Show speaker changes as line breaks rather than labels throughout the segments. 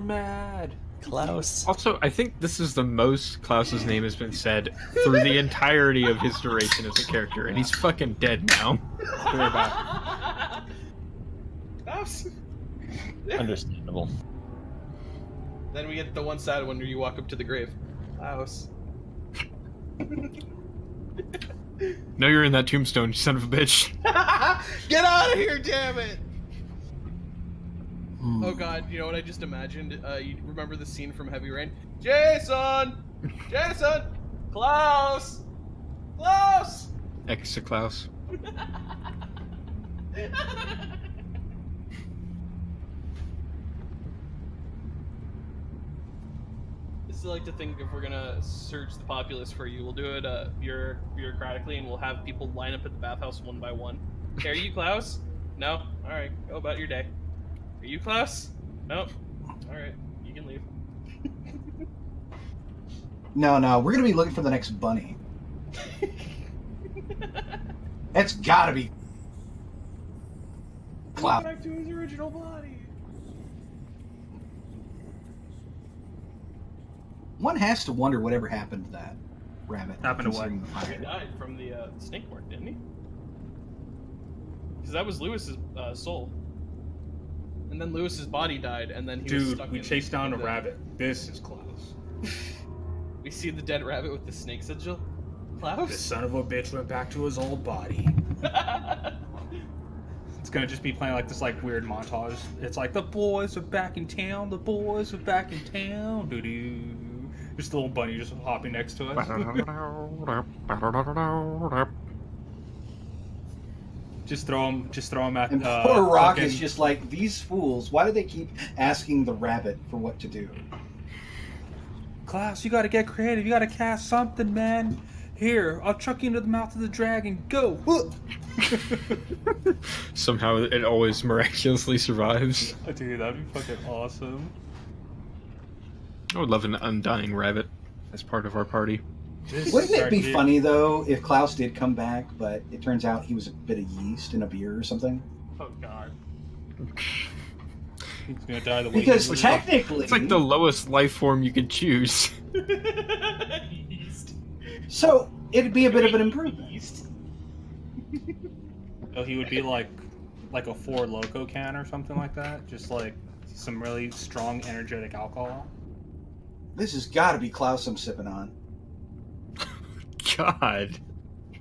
Mad.
Klaus.
Also, I think this is the most Klaus's name has been said through the entirety of his duration as a character, and he's fucking dead now.
Clear back.
Klaus.
Understandable.
Then we get the one sad one where you walk up to the grave. Klaus.
No, you're in that tombstone, you son of a bitch.
Get out of here, damn it! Oh god, you know what I just imagined? You remember the scene from Heavy Rain? Jason! Jason! Klaus! Klaus!
Extra Klaus.
I still like to think if we're gonna search the populace for you, we'll do it bureaucratically, and we'll have people line up at the bathhouse one by one. Okay, are you Klaus? No? Alright, go about your day. Are you Klaus? Nope. Alright, you can leave.
No, we're gonna be looking for the next bunny. It's gotta be Klaus.
Back to his original body.
One has to wonder whatever happened to that rabbit.
Happened to what?
considering the fire.
He died from the snake port, didn't he? Because that was Lewis's soul. And then Lewis's body died, and then he was stuck
Dude, we
in
chased down a
the-
rabbit. This is Klaus.
We see the dead rabbit with the snake sigil. Klaus?
This son of a bitch went back to his old body. It's gonna just be playing like this like weird montage. It's like the boys are back in town. The boys are back in town. Doo doo. Just a little bunny just hopping next to us. Just throw him at.
And poor Rahk
fucking-
is just like, these fools, why do they keep asking the rabbit for what to do?
Klaus, you gotta get creative. You gotta cast something, man. Here, I'll chuck you into the mouth of the dragon. Go.
Somehow it always miraculously survives.
Dude, that'd be fucking awesome.
I would love an undying rabbit as part of our party.
Wouldn't it be funny, though, if Klaus did come back, but it turns out he was a bit of yeast in a beer or something?
Oh god. He's gonna die the way
Because
he was.
technically...
It's like the lowest life form you could choose.
Yeast.
So, it'd be a bit of an improvement.
Yeast.
So he would be like a Four Loko can or something like that. Just like some really strong, energetic alcohol.
This has got to be Klaus I'm sipping on.
God.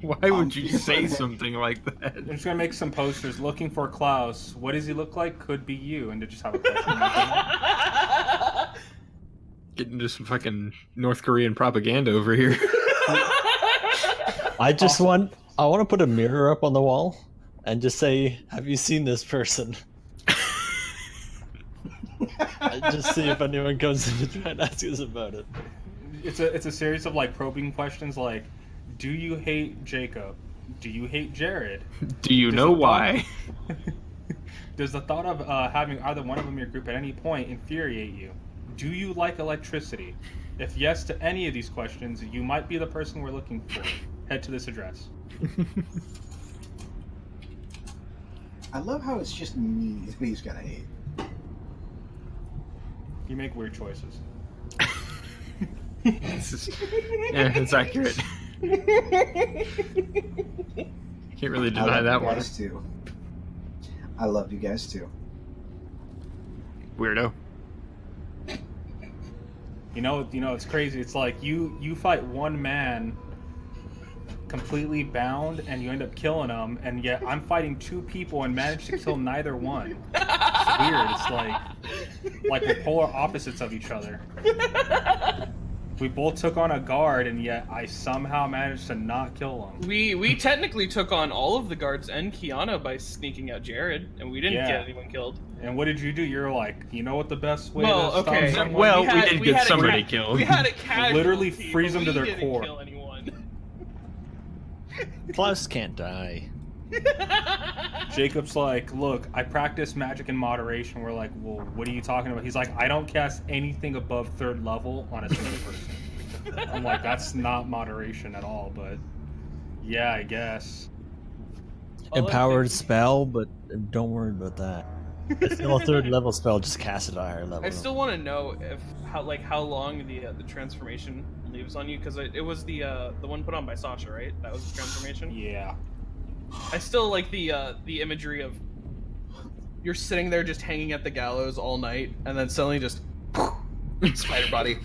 Why would you say something like that?
I'm just gonna make some posters looking for Klaus. What does he look like? Could be you, and to just have a question mark.
Getting into some fucking North Korean propaganda over here.
I want to put a mirror up on the wall and just say, "Have you seen this person?" And just see if anyone comes in to try and ask us about it.
It's a series of like probing questions like, do you hate Jakob? Do you hate Jared?
Do you know why?
Does the thought of having either one of them in your group at any point infuriate you? Do you like electricity? If yes to any of these questions, you might be the person we're looking for. Head to this address.
I love how it's just me that he's got to hate.
You make weird choices.
Yeah, it's accurate. Can't really deny that
you
one.
guys too. I love you guys too.
Weirdo.
You know, it's crazy. It's like you fight one man completely bound, and you end up killing him, and yet I'm fighting two people and manage to kill neither one. It's weird. It's like we're polar opposites of each other. We both took on a guard, and yet I somehow managed to not kill him.
We technically took on all of the guards and Kiana by sneaking out Jared, and we didn't get anyone killed.
And what did you do? You're like, you know what the best way
Well,
to stop
okay.
someone?
Well, we
had-
did
we
get
had a
somebody
ca-
killed.
We had a casualty,
Literally freeze them to
but
their
we didn't
core.
kill anyone.
Klaus can't die.
Jacob's like, look, I practice magic in moderation. We're like, well, what are you talking about? He's like, I don't cast anything above 3rd level on a single person. I'm like, that's not moderation at all, but yeah, I guess.
Empowered spell, but don't worry about that. It's still a 3rd level spell. Just cast it at a higher level.
I still want to know if how long the transformation leaves on you, because it was the one put on by Sasha, right? That was the transformation.
Yeah.
I still like the imagery of you're sitting there just hanging at the gallows all night, and then suddenly just spider body.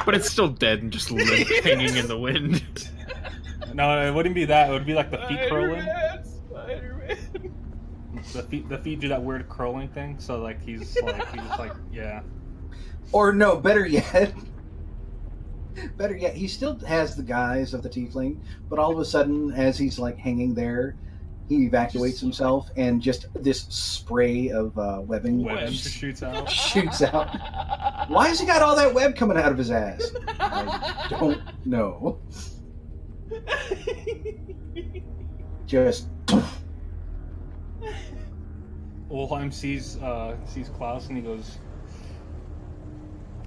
But it's still dead and just limp, hanging in the wind.
No, it wouldn't be that. It would be like the feet curling.
Spider-Man.
The feet do that weird curling thing. So like he's like yeah.
Or no, better yet, he still has the guise of the tiefling, but all of a sudden, as he's like hanging there, he evacuates himself, and just this spray of webbing
Web shoots out.
shoots out. Why has he got all that web coming out of his ass? I don't know. Just.
Ulhime sees Klaus and he goes,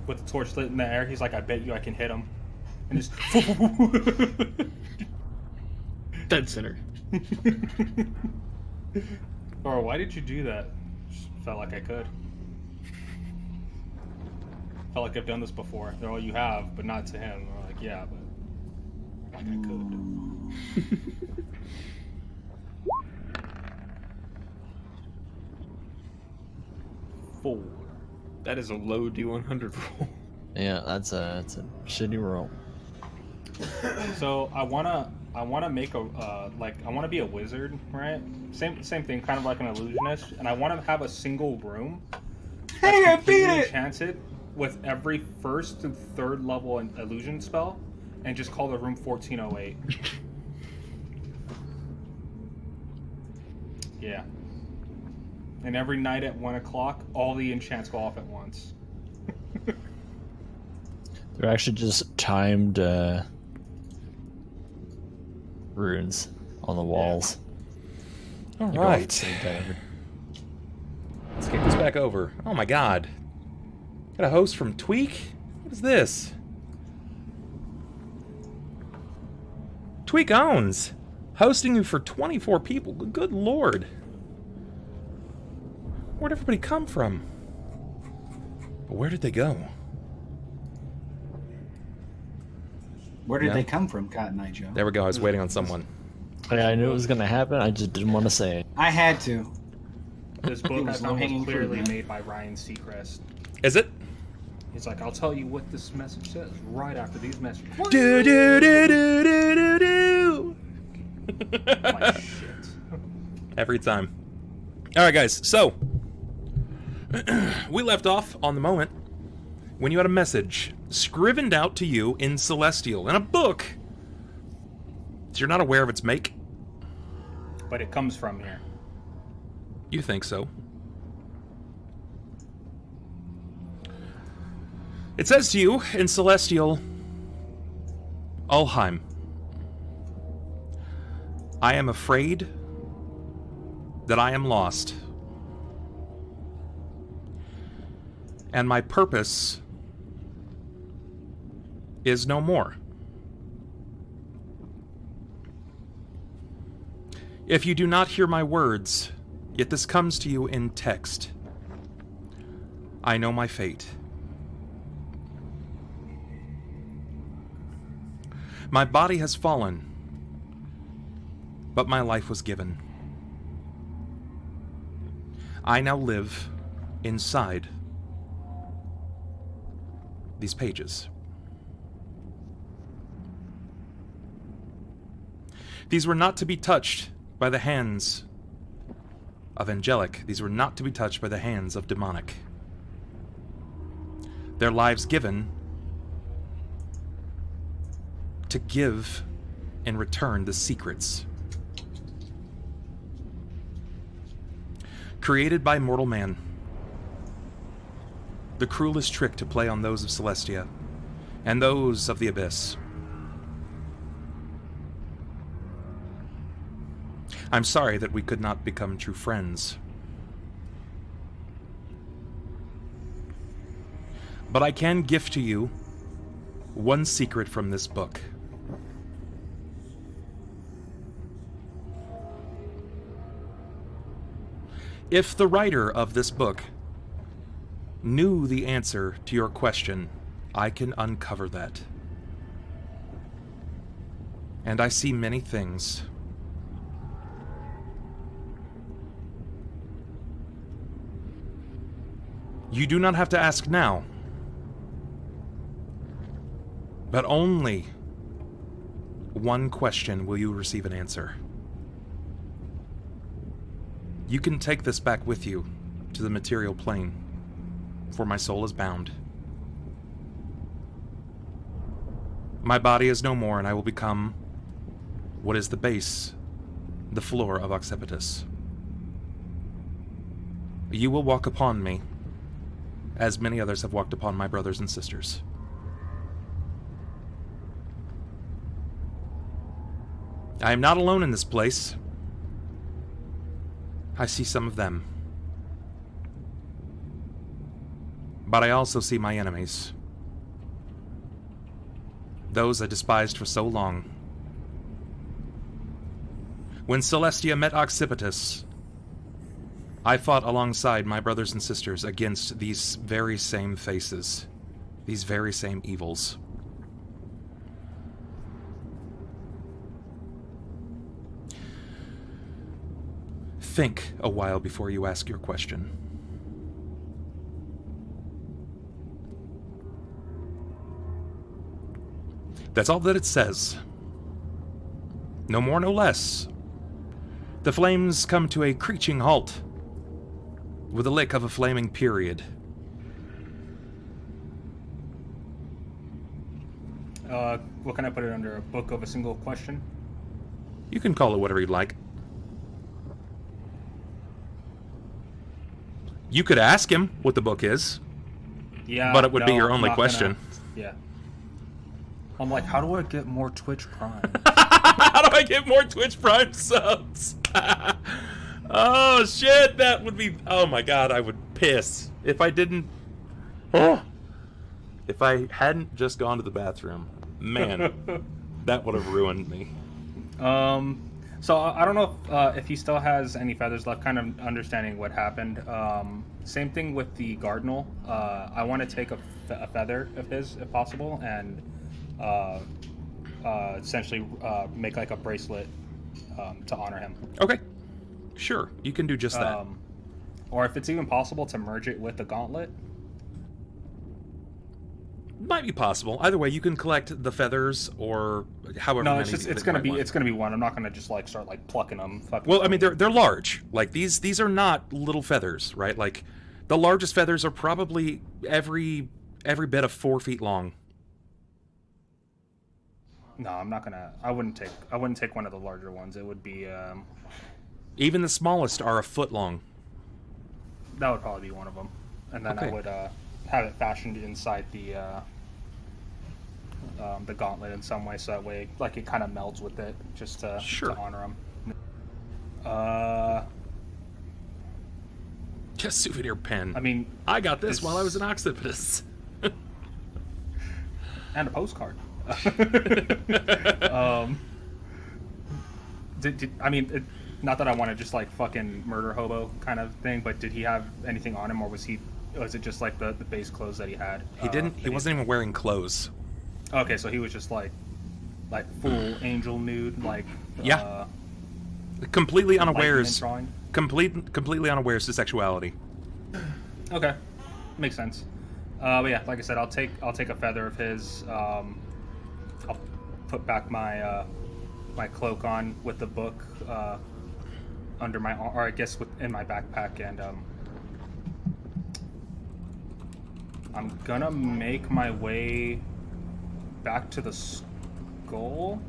with the torch lit in the air, he's like, I bet you I can hit him. And just
Dead center.
Or why did you do that? Just felt like I could. Felt like I've done this before. They're all you have, but not to him. We're like, yeah, but like I could. 4.
That is a low D100 roll.
Yeah, that's a shitty roll.
So I wanna make a I wanna be a wizard, right? Same thing, kind of like an illusionist, and I wanna have a single room.
Hey, I beat it!
Enchanted with every 1st to 3rd level illusion spell, and just call the room 1408. Yeah. And every night at 1 o'clock, all the enchants go off at once.
They're actually just timed runes on the walls.
All
They go off at the
right.
same time.
Let's kick this back over. Oh my god. Got a host from Tweak? What is this? Tweak owns. Hosting you for 24 people. Good lord. Where'd everybody come from? But where did they go?
Where did
Yeah.
they come from, Cotton Eye Joe?
There we go. I was waiting on someone.
Yeah, I knew it was gonna happen. I just didn't want to say it.
I had to.
This book
was
I found was
low-hanging fruit,
clearly
man.
made by Ryan Seacrest.
Is it?
He's like, I'll tell you what this message says right after these messages.
Do do do do do do do.
I'm like, shit.
Every time. Alright guys, so we left off on the moment when you had a message scrivened out to you in Celestial in a book. So you're not aware of its make?
But it comes from here.
You think so. It says to you in Celestial, Ulhime, I am afraid that I am lost. And my purpose is no more. If you do not hear my words, yet this comes to you in text, I know my fate. My body has fallen, but my life was given. I now live inside these pages. These were not to be touched by the hands of angelic. These were not to be touched by the hands of demonic. Their lives given to give in return the secrets created by mortal man. The cruelest trick to play on those of Celestia and those of the Abyss. I'm sorry that we could not become true friends. But I can gift to you one secret from this book. If the writer of this book knew the answer to your question, I can uncover that. And I see many things. You do not have to ask now. But only one question will you receive an answer. You can take this back with you to the material plane, for my soul is bound. My body is no more, and I will become what is the base, the floor of Occipitus. You will walk upon me, as many others have walked upon my brothers and sisters. I am not alone in this place. I see some of them. But I also see my enemies. Those I despised for so long. When Celestia met Occipitus, I fought alongside my brothers and sisters against these very same faces, these very same evils. Think a while before you ask your question. That's all that it says. No more, no less. The flames come to a creaching halt, with a lick of a flaming period.
What can I put it under? A book of a single question?
You can call it whatever you'd like. You could ask him what the book is.
Yeah.
But it would be
no,
your
I'm
only
not
question.
Yeah. I'm like, how do I get more Twitch Prime?
How do I get more Twitch Prime subs? Oh, shit, that would be... Oh, my God, I would piss. If I didn't... If I hadn't just gone to the bathroom. Man, that would have ruined me.
So I don't know if he still has any feathers left, kind of understanding what happened. Same thing with the Cardinal. I want to take a feather of his, if possible, and essentially make like a bracelet to honor him.
Okay. Sure, you can do just that.
Or if it's even possible to merge it with the gauntlet.
Might be possible. Either way, you can collect the feathers or however
No,
many
it's
that
gonna
you
be
might want.
it's gonna be one. I'm not gonna just like start like plucking them.
Well, I mean they're large. Like these are not little feathers, right? Like the largest feathers are probably every bit of 4 feet long.
No, I'm not gonna. I wouldn't take one of the larger ones. It would be.
Even the smallest are a foot long.
That would probably be one of them, and then
Okay.
I would have it fashioned inside the gauntlet in some way, so that way, like, it kind of melds with it, just to honor him.
Just souvenir pen.
I mean,
I got this while I was in Occipitus.
and a postcard. I mean, not that I want to just like fucking murder hobo kind of thing, but did he have anything on him, or was it just like the base clothes that he had?
He didn't. He wasn't even wearing clothes.
Okay, so he was just like full angel nude, like
Yeah. Completely unawares.
drawing.
Completely unawares to sexuality.
Okay, makes sense. But yeah, like I said, I'll take a feather of his. I'll put back my my cloak on with the book under my arm, or I guess in my backpack, and I'm gonna make my way back to the skull.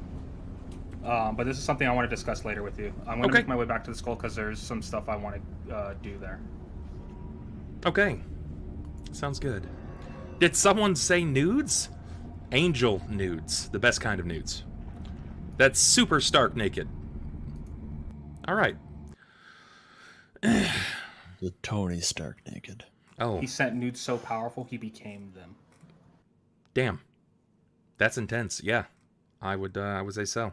But this is something I want to discuss later with you. I'm gonna make my way back to the skull because there's some stuff I want to do there.
Okay. Sounds good. Did someone say nudes? Angel nudes. The best kind of nudes. That's super stark naked. Alright.
The Tony Stark naked.
Oh.
He sent nudes so powerful he became them.
Damn. That's intense. Yeah. I would say so.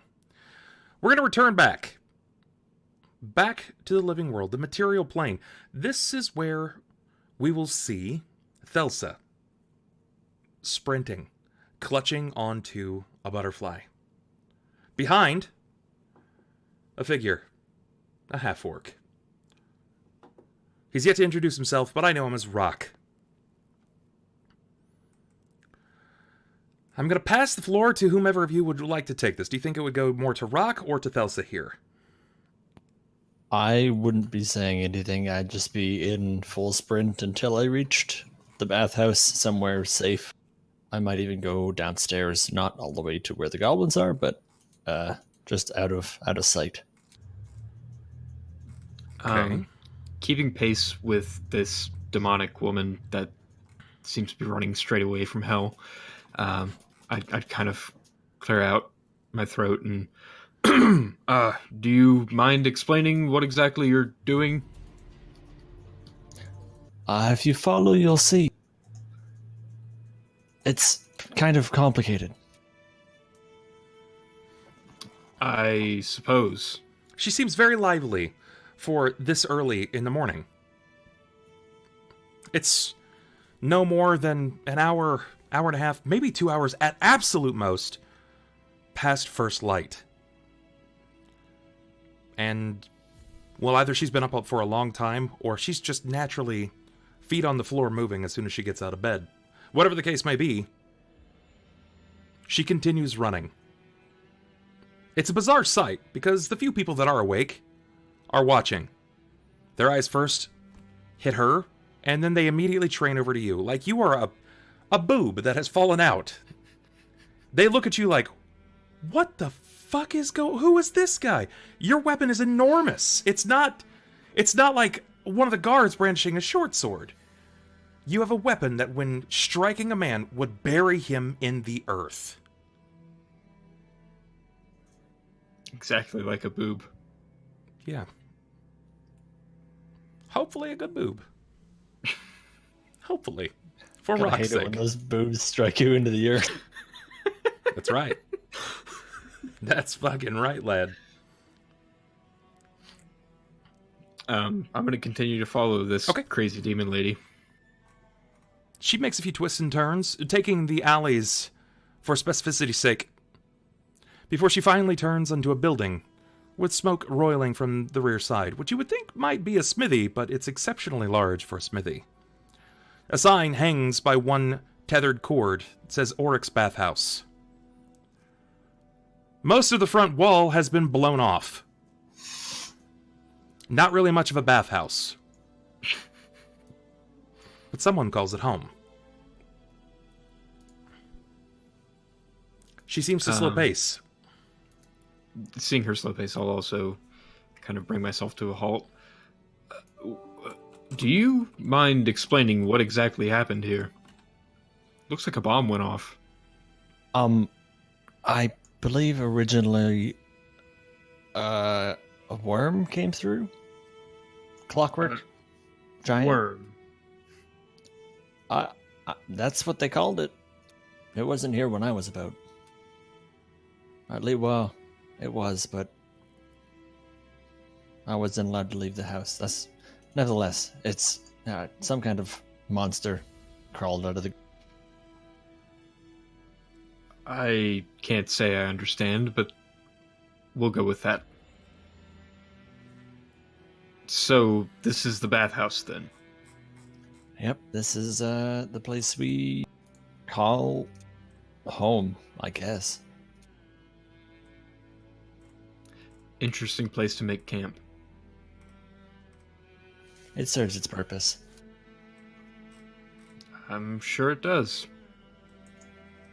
We're going to return back. back to the living world, the material plane. This is where we will see Thelsa sprinting, clutching onto a butterfly. Behind, a figure, a half-orc. He's yet to introduce himself, but I know him as Rahk. I'm going to pass the floor to whomever of you would like to take this. Do you think it would go more to Rahk or to Thelsa here?
I wouldn't be saying anything. I'd just be in full sprint until I reached the bathhouse somewhere safe. I might even go downstairs, not all the way to where the goblins are, but just out of sight.
Okay.
Keeping pace with this demonic woman that seems to be running straight away from hell, I'd kind of clear out my throat and do you mind explaining what exactly you're doing?
If you follow, you'll see. It's kind of complicated.
I suppose.
She seems very lively for this early in the morning. It's no more than an hour, hour and a half, maybe 2 hours at absolute most past first light. And, well, either she's been up for a long time, or she's just naturally feet on the floor moving as soon as she gets out of bed. Whatever the case may be, she continues running. It's a bizarre sight, because the few people that are awake are watching. Their eyes first hit her, and then they immediately train over to you, like you are a boob that has fallen out. They look at you like, what the fuck who is this guy? Your weapon is enormous. It's not like one of the guards brandishing a short sword. You have a weapon that when striking a man would bury him in the earth.
Exactly like a boob.
Yeah. Hopefully a good boob. Hopefully. For
I
Rahk's
hate it when
sake.
those boobs strike you into the earth.
That's right. That's fucking right, lad.
I'm going to continue to follow this crazy demon lady.
She makes a few twists and turns, taking the alleys for specificity's sake, before she finally turns onto a building with smoke roiling from the rear side, which you would think might be a smithy, but it's exceptionally large for a smithy. A sign hangs by one tethered cord. It says Oryx Bathhouse. Most of the front wall has been blown off. Not really much of a bathhouse. But someone calls it home. She seems to slow pace.
Seeing her slow pace, I'll also kind of bring myself to a halt. Do you mind explaining what exactly happened here? Looks like a bomb went off.
I believe originally a worm came through. Clockwork giant.
Worm.
That's what they called it. It wasn't here when I was about. At least, well, it was, but I wasn't allowed to leave the house. Nevertheless, it's some kind of monster crawled out of the.
I can't say I understand, but we'll go with that. So, this is the bathhouse then?
Yep, this is the place we call home, I guess.
Interesting place to make camp.
It serves its purpose.
I'm sure it does.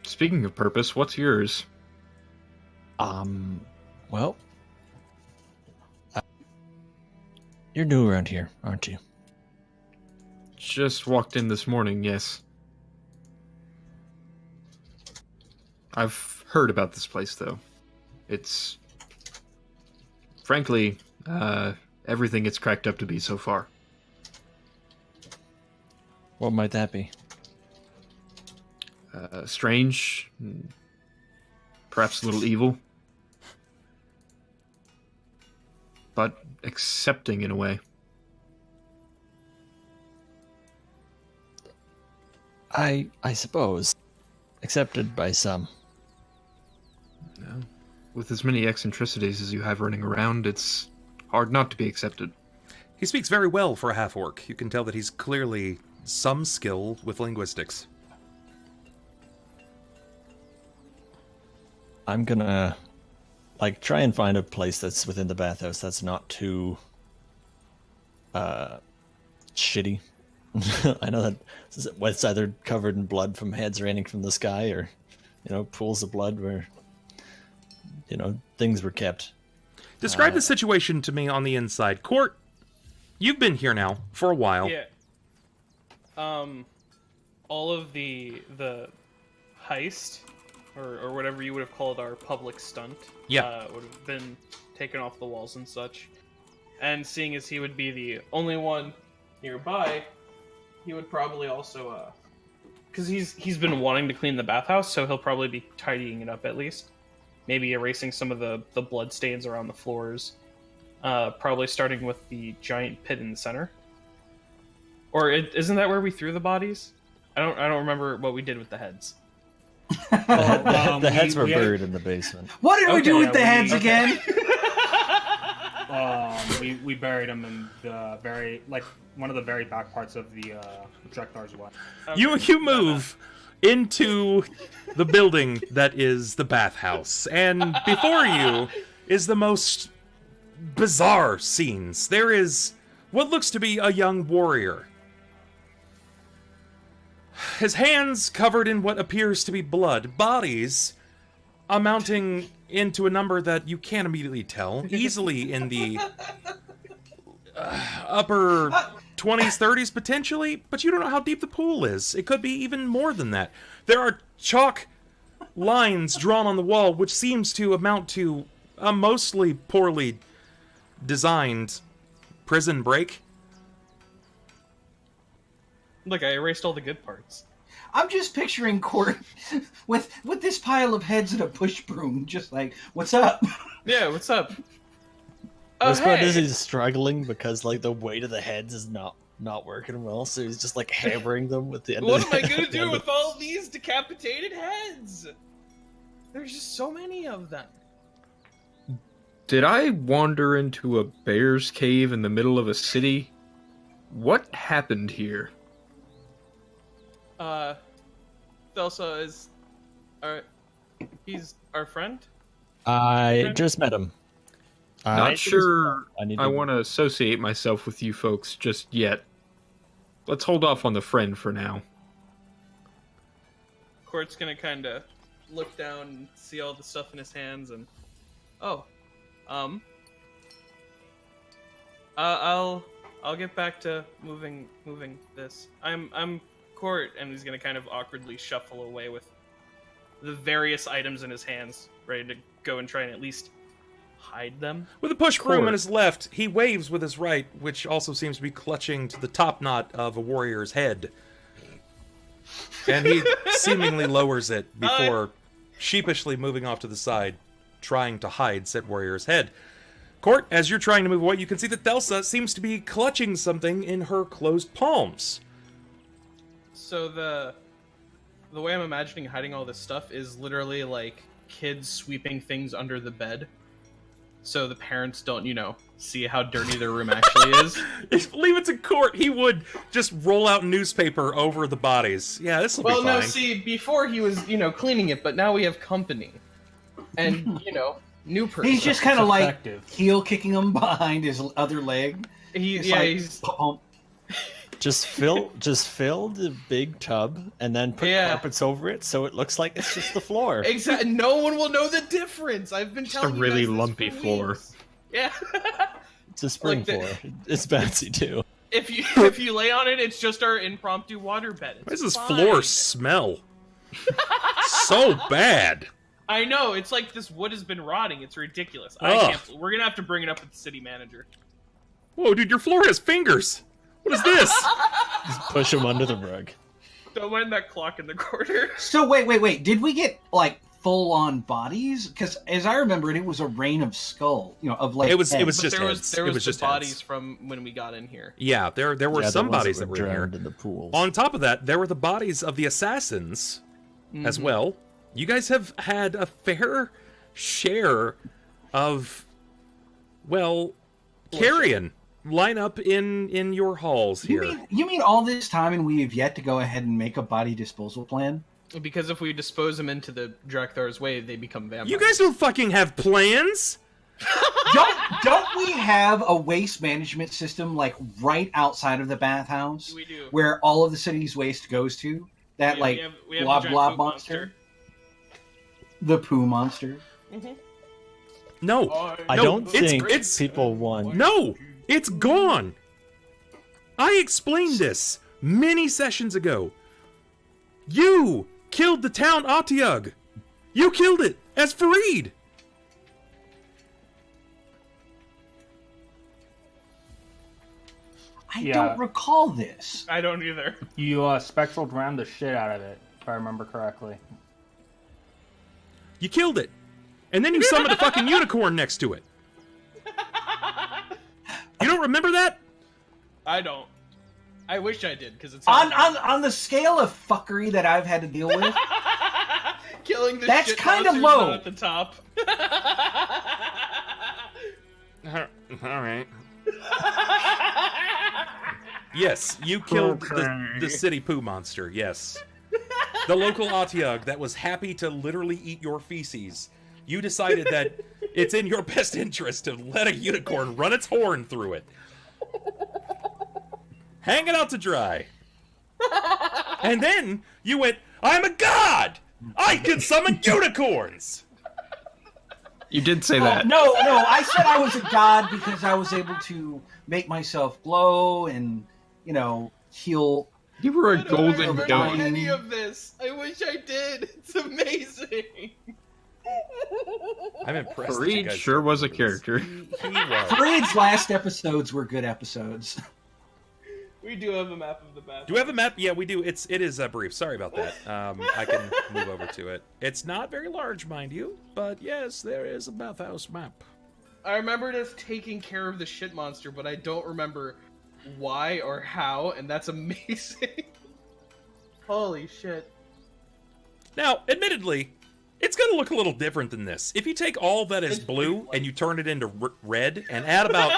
Speaking of purpose, what's yours?
Well, you're new around here, aren't you?
Just walked in this morning, yes. I've heard about this place, though. It's, frankly, everything it's cracked up to be so far.
What might that be?
Strange, perhaps a little evil. but accepting in a way.
I suppose. Accepted by some.
Yeah. With as many eccentricities as you have running around, it's hard not to be accepted.
He speaks very well for a half-orc. You can tell that he's clearly some skill with linguistics.
I'm gonna, try and find a place that's within the bathhouse that's not too, shitty. I know that it's either covered in blood from heads raining from the sky or, pools of blood where, things were kept.
Describe the situation to me on the inside. Cort, you've been here now for a while.
Yeah. All of the heist, or whatever you would have called our public stunt, would have been taken off the walls and such. And seeing as he would be the only one nearby, he would probably also, because he's been wanting to clean the bathhouse, so he'll probably be tidying it up at least. Maybe erasing some of the blood stains around the floors. Probably starting with the giant pit in the center. Or isn't that where we threw the bodies? I don't remember what we did with the heads.
The heads were buried in the basement.
What did we do with the heads again?
We buried them in the one of the very back parts of the Dreknar's way.
You move into the building that is the bathhouse, and before you is the most bizarre scenes. There is what looks to be a young warrior. His hands covered in what appears to be blood, bodies amounting into a number that you can't immediately tell, easily in the upper 20s, 30s potentially, but you don't know how deep the pool is. It could be even more than that. There are chalk lines drawn on the wall, which seems to amount to a mostly poorly designed prison break.
Look, I erased all the good parts.
I'm just picturing Cort with this pile of heads and a push broom, just like, what's up?
Yeah, what's up?
This part is he's struggling because the weight of the heads is not working well, so he's just hammering them with the end.
What am I gonna do with all these decapitated heads? There's just so many of them.
Did I wander into a bear's cave in the middle of a city? What happened here?
Thelsa is he's our friend?
I just met him.
Not sure I want to associate myself with you folks just yet. Let's hold off on the friend for now.
Cort's gonna kind of look down and see all the stuff in his hands and... I'll get back to moving this. I'm Cort, and he's gonna kind of awkwardly shuffle away with the various items in his hands, ready to go and try and at least hide them.
With a push broom in his left, he waves with his right, which also seems to be clutching to the top knot of a warrior's head. And he seemingly lowers it before sheepishly moving off to the side, trying to hide said warrior's head. Cort, as you're trying to move away, you can see that Thelsa seems to be clutching something in her closed palms.
So the way I'm imagining hiding all this stuff is literally like kids sweeping things under the bed, so the parents don't, see how dirty their room actually is.
If leave it to Cort, he would just roll out newspaper over the bodies. Yeah, this will be fine.
Well, no, see, before he was, cleaning it, but now we have company. And, new person.
He's just kind of heel kicking him behind his other leg.
He's
Just fill the big tub and then put carpets over it so it looks like it's just the floor.
Exactly. No one will know the difference. I've been telling you
guys this
for
lumpy floor.
weeks. Yeah.
It's a spring floor. It's bouncy too.
If you lay on it, it's just our impromptu water bed.
Why does this floor smell so bad?
I know, it's like this wood has been rotting. It's ridiculous. We're gonna have to bring it up with the city manager.
Whoa, dude, your floor has fingers. What is this?
Just push him under the rug.
Don't mind that clock in the corner.
So wait. Did we get full-on bodies? Because as I remember it was a rain of skull, of like
It was
heads.
just
there
heads.
there
It
was
was
the
just
bodies
heads.
from when we got in here.
Yeah, there were some
the ones
bodies that were in here.
drowned in the pools.
On top of that, there were the bodies of the assassins as well. You guys have had a fair share of, well, carrion line up in your halls here.
You mean all this time and we have yet to go ahead and make a body disposal plan?
Because if we dispose them into the Drakthar's way, they become vampires.
You guys don't fucking have plans?
don't we have a waste management system like right outside of the bathhouse?
We do.
Where all of the city's waste goes to? That
We
like
have the
blob
giant
blob
poop
monster? The poo monster.
No.
I
No,
don't
it's-
think
it's-
people want.
No! It's gone! I explained this many sessions ago. You killed the town Atiug! You killed it as Fareed!
I
Yeah.
don't recall this.
I don't either.
You spectral drowned the shit out of it, if I remember correctly.
You killed it! And then you summoned a fucking unicorn next to it! You don't remember that?
I don't. I wish I did, because it's
On the scale of fuckery that I've had to deal with,
killing the
That's
shit
kinda
monsters
low.
not at the top.
Alright. Yes, you killed the city poo monster, yes. The local Atiug that was happy to literally eat your feces. You decided that it's in your best interest to let a unicorn run its horn through it. Hang it out to dry. And then you went, I'm a god! I can summon unicorns!
You did say that.
No, I said I was a god because I was able to make myself glow and, heal.
You were a
I don't
golden
remember
goat.
any of this. I wish I did. It's amazing.
I'm impressed. that you
Fareed
guys
sure was a
remember this.
character.
He was.
Fareed's last episodes were good episodes.
We do have a map of the bathroom.
Do we have a map? Yeah, we do. It is brief. Sorry about that. I can move over to it. It's not very large, mind you, but yes, there is a bathhouse map.
I remembered us taking care of the shit monster, but I don't remember why or how, and that's amazing. Holy shit.
Now, admittedly, it's going to look a little different than this. If you take all that is blue and you turn it into red and add about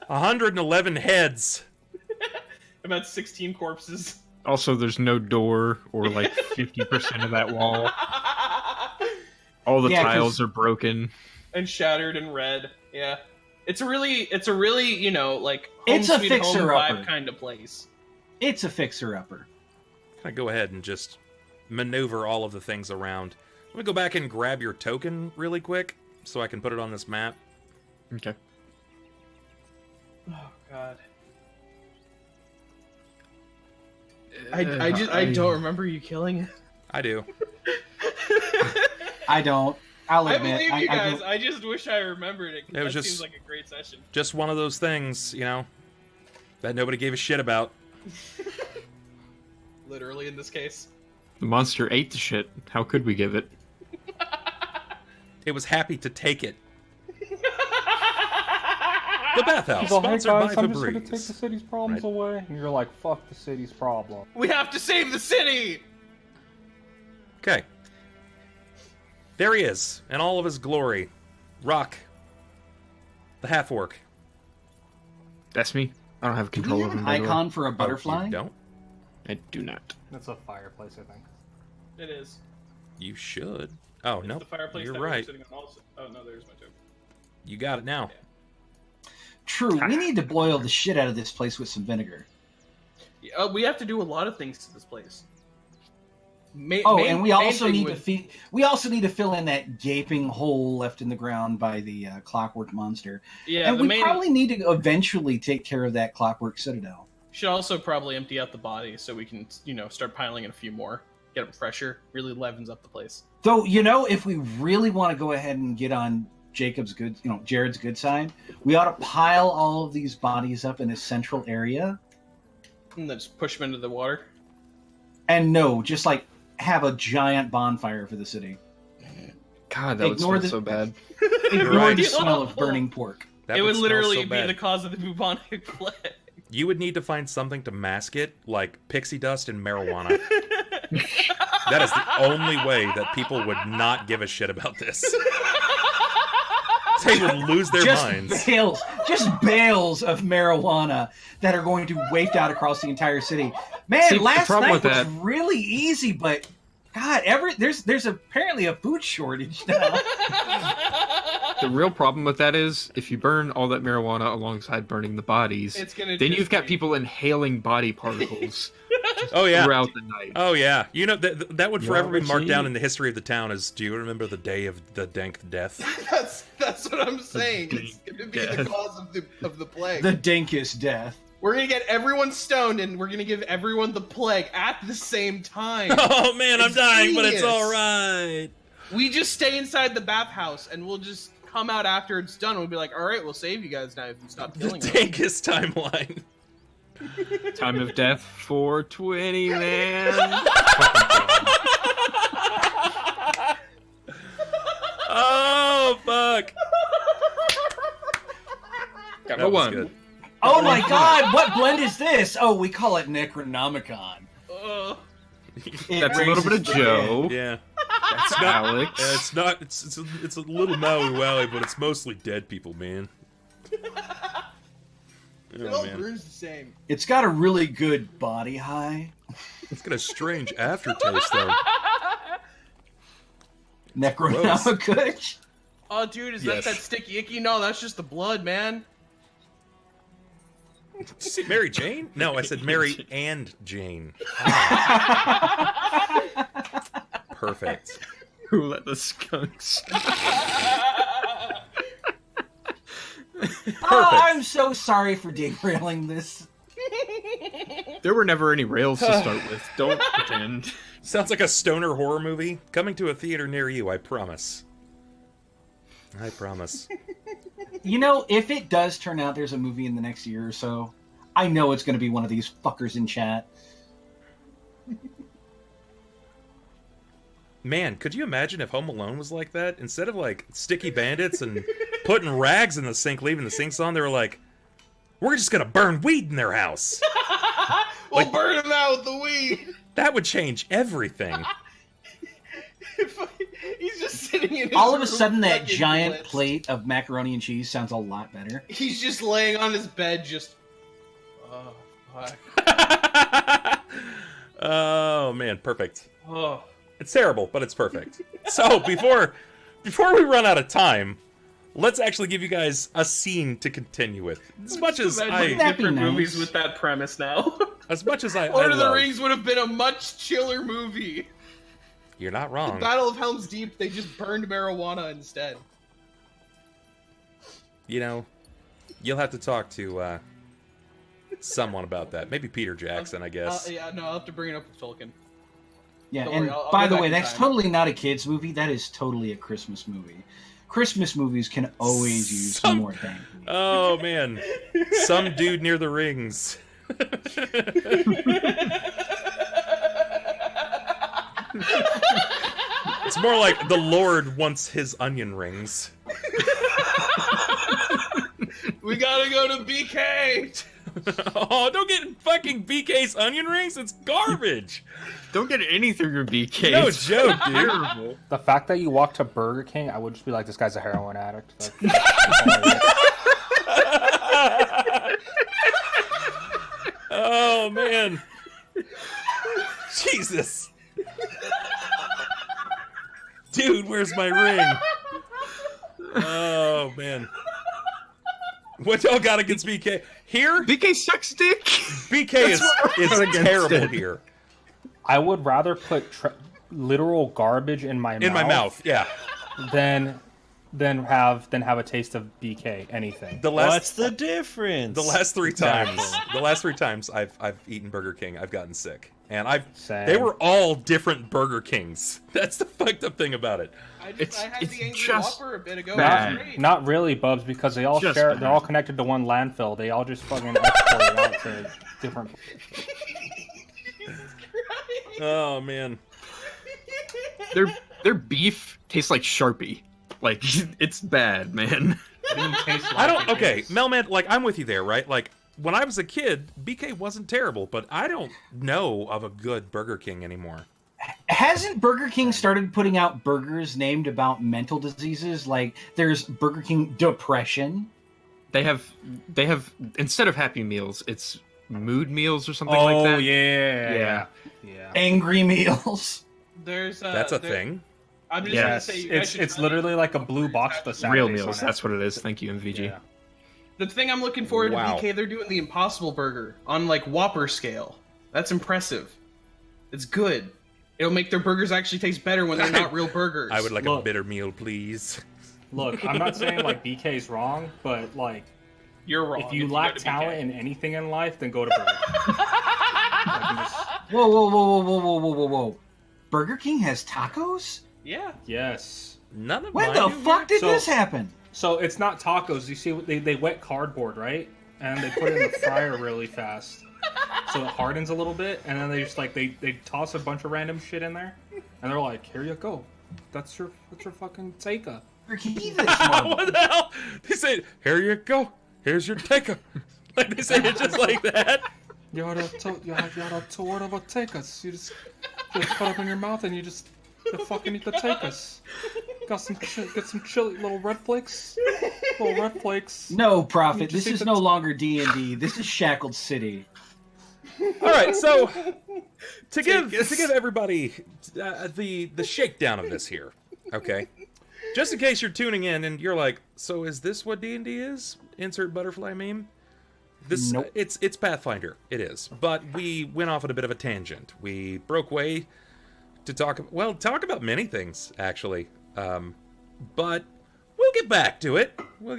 111 heads.
About 16 corpses.
Also, there's no door or like 50% of that wall. All the
Yeah, 'cause-
tiles are broken.
And shattered and red. Yeah. It's a really, like home
It's a
sweet home
fixer-upper.
vibe kind of place.
It's a fixer-upper.
Can I go ahead and just maneuver all of the things around? Let me go back and grab your token really quick so I can put it on this map.
Okay.
Oh god. I don't remember you killing it.
I do.
I don't. I'll
I
admit.
believe you guys.
don't-
I just wish I remembered it. 'Cause
It was
that
just-
seems like a great session.
Just one of those things, that nobody gave a shit about.
Literally in this case.
The monster ate the shit. How could we give it?
It was happy to take it. The bathhouse,
He's like, hey
sponsored
guys,
by
I'm just gonna take the
Febreze.
city's problems
Right.
away. And you're like, fuck the city's problem.
We have to save the city!
Okay. There he is, in all of his glory. Rahk. The half-orc.
That's me. I don't have
Do
control
we
of
have
him.
an
by the way.
icon for a
Oh,
butterfly?
you don't?
I do not.
That's a fireplace, I think.
It is.
You should. Oh,
It's
no.
the fireplace
You're
that we're
right.
sitting on also. Oh no, there's my token.
You got it now.
True. We need to boil the shit out of this place with some vinegar.
Yeah, we have to do a lot of things to this place.
And we also need to fill in that gaping hole left in the ground by the clockwork monster.
Yeah,
and
the
we
main
probably need to eventually take care of that clockwork citadel.
should also probably empty out the bodies so we can, start piling in a few more. Get them fresher. Really levens up the place.
Though, if we really want to go ahead and get on Jacob's good, Jared's good side, we ought to pile all of these bodies up in a central area.
And then just push them into the water.
And no, just like have a giant bonfire for the city.
God, that would
Ignore
smell so bad.
Ignore
right.
the smell of burning pork.
That
It would
smell
literally
so
be
bad.
the cause of the bubonic plague.
You would need to find something to mask it, like pixie dust and marijuana. That is the only way that people would not give a shit about this. They would lose their minds.
Just bales of marijuana that are going to waft out across the entire city. Man,
See, the
last
problem
night
with
was
that-
really easy, but God, there's apparently a food shortage now.
The real problem with that is if you burn all that marijuana alongside burning the bodies,
It's gonna
then
just
you've got
be-
people inhaling body particles
Oh yeah.
throughout the night.
Oh yeah. You know that would
You
forever be
ever
marked
see-
down in the history of the town as. Do you remember the day of the dank death?
That's what I'm saying. It's going to be the
Death.
cause of the plague.
The dankest death.
We're going to get everyone stoned and we're going to give everyone the plague at the same time.
Oh man, I'm
It's
dying, but it's
genius.
all right.
We just stay inside the bathhouse and we'll just come out after it's done. We'll be like, all right, we'll save you guys now if you stop
The
killing us.
dankest timeline.
Time of death 420, man.
Oh fuck.
Got
That
my
was
one.
good.
Oh my God, what blend is this? Oh, we call it Necronomicon.
Ugh.
It
That's a little bit of
raises the
Joe.
dead.
Yeah.
That's Alex.
It's not. It's a little Maui Wowie, but it's mostly dead people, man.
It
Oh
all
man,
burns the same.
It's got a really good body high.
it's got a strange aftertaste though.
Necronomicon.
Oh, dude, is
Yes.
that sticky icky? No, that's just the blood, man.
Did you say Mary Jane? No, I said Mary and Jane. Perfect.
Who let the skunks?
Oh, I'm so sorry for derailing this.
There were never any rails to start with. Don't pretend.
Sounds like a stoner horror movie coming to a theater near you. I promise. I promise.
You know, if it does turn out there's a movie in the next year or so, I know it's going to be one of these fuckers in chat.
Man, could you imagine if Home Alone was like that? Instead of like sticky bandits and putting rags in the sink, leaving the sinks on, they were like, we're just gonna burn weed in their house.
We'll burn him out with the weed.
That would change everything.
He's just sitting in his
All of a
room
sudden, that
fucking
giant
blitzed.
plate of macaroni and cheese sounds a lot better.
He's just laying on his bed, just. Oh, fuck.
Oh man, perfect.
Oh.
It's terrible, but it's perfect. So before we run out of time, let's actually give you guys a scene to continue with. As much as
Imagine
That'd be
different
nice.
movies with that premise now.
as much as I
Lord of the
love,
Rings would have been a much chiller movie.
you're not
The
wrong.
Battle of Helm's Deep, they just burned marijuana instead.
You know, you'll have to talk to someone about that. Maybe Peter Jackson, I guess.
Yeah, no, I'll have to bring it up with Tolkien.
Yeah,
Don't
and
worry, I'll
by
be
the
back
way,
in
that's
time.
totally not a kid's movie. That is totally a Christmas movie. Christmas movies can always use
Some-
more dank.
Oh man, some dude near the rings. It's more like the Lord wants his onion rings.
We gotta go to BK!
Oh, don't get fucking BK's onion rings. It's garbage.
Don't get anything from BK.
No
It's
joke, dude.
terrible.
The fact that you walk to Burger King, I would just be like, this guy's a heroin addict. Like,
Oh man. Jesus. Dude, where's my ring? Oh man. What y'all got against BK? Here,
BK sucks dick.
BK is
against
terrible
it.
here.
I would rather put literal garbage in my
In my mouth, yeah.
than have a taste of BK. Anything.
The last
What's the difference?
the last three times,
Exactly.
the last 3 times I've eaten Burger King, I've gotten sick, and
Same.
they were all different Burger Kings. That's the fucked up thing about it.
I
It's-
had
it's
the Angry
just
Whopper a bit ago.
bad.
It was great.
Not really, Bubs, because they all
Just
share.
bad.
They're all connected to one landfill. They all just fucking export it out to different.
Oh man.
They're Their beef tastes like Sharpie. Like, it's bad, man.
It didn't taste like
I don't.
it
Okay,
is.
Melman, like I'm with you there, right? Like when I was a kid, BK wasn't terrible, but I don't know of a good Burger King anymore.
Hasn't Burger King started putting out burgers named about mental diseases? Like, there's Burger King Depression.
They have instead of Happy Meals, it's Mood Meals or something like that.
Yeah.
Angry Meals.
There's
That's a
there-
thing.
I'm just
Yeah,
gonna say you guys should
It's
try
literally like a blue box with a Saturdays
Real
on
Meals,
it.
that's what it is. Thank you, MVG.
Yeah.
The thing I'm looking forward
Wow.
to, BK, they're doing the Impossible Burger on like Whopper scale. That's impressive. It's good. It'll make their burgers actually taste better when they're not real burgers.
I would like a
Look.
bitter meal, please.
Look, I'm not saying like BK's wrong, but like
You're wrong.
if you
go
lack
to BK.
talent in anything in life, then go to Burger King. Like, you just-
Whoa. Burger King has tacos?
Yeah.
yes.
None of
When
mine
the
do.
fuck did
So-
this happen?
So it's not tacos. You see, they wet cardboard, right? And they put it in the fryer really fast, so it hardens a little bit. And then they just like they toss a bunch of random shit in there, and they're like, "Here you go. That's your fucking taker."
Burger King eat this mother-
What the hell? They say, "Here you go. Here's your taker." Like they say it just like that.
You're the whatever takers. You just put it in your mouth and you fucking eat the takers. Get some chili, little red flakes. Little red flakes.
No,
You
Prophet.
just
This
eat
is
the-
no longer D&D. This is Shackled City.
All right, so to give everybody the shakedown of this here, okay? Just in case you're tuning in and you're like, so is this what D&D is? Insert butterfly meme. This
Nope.
it's Pathfinder. It is, but we went off on a bit of a tangent. We broke way to talk about many things actually, but we'll get back to it. We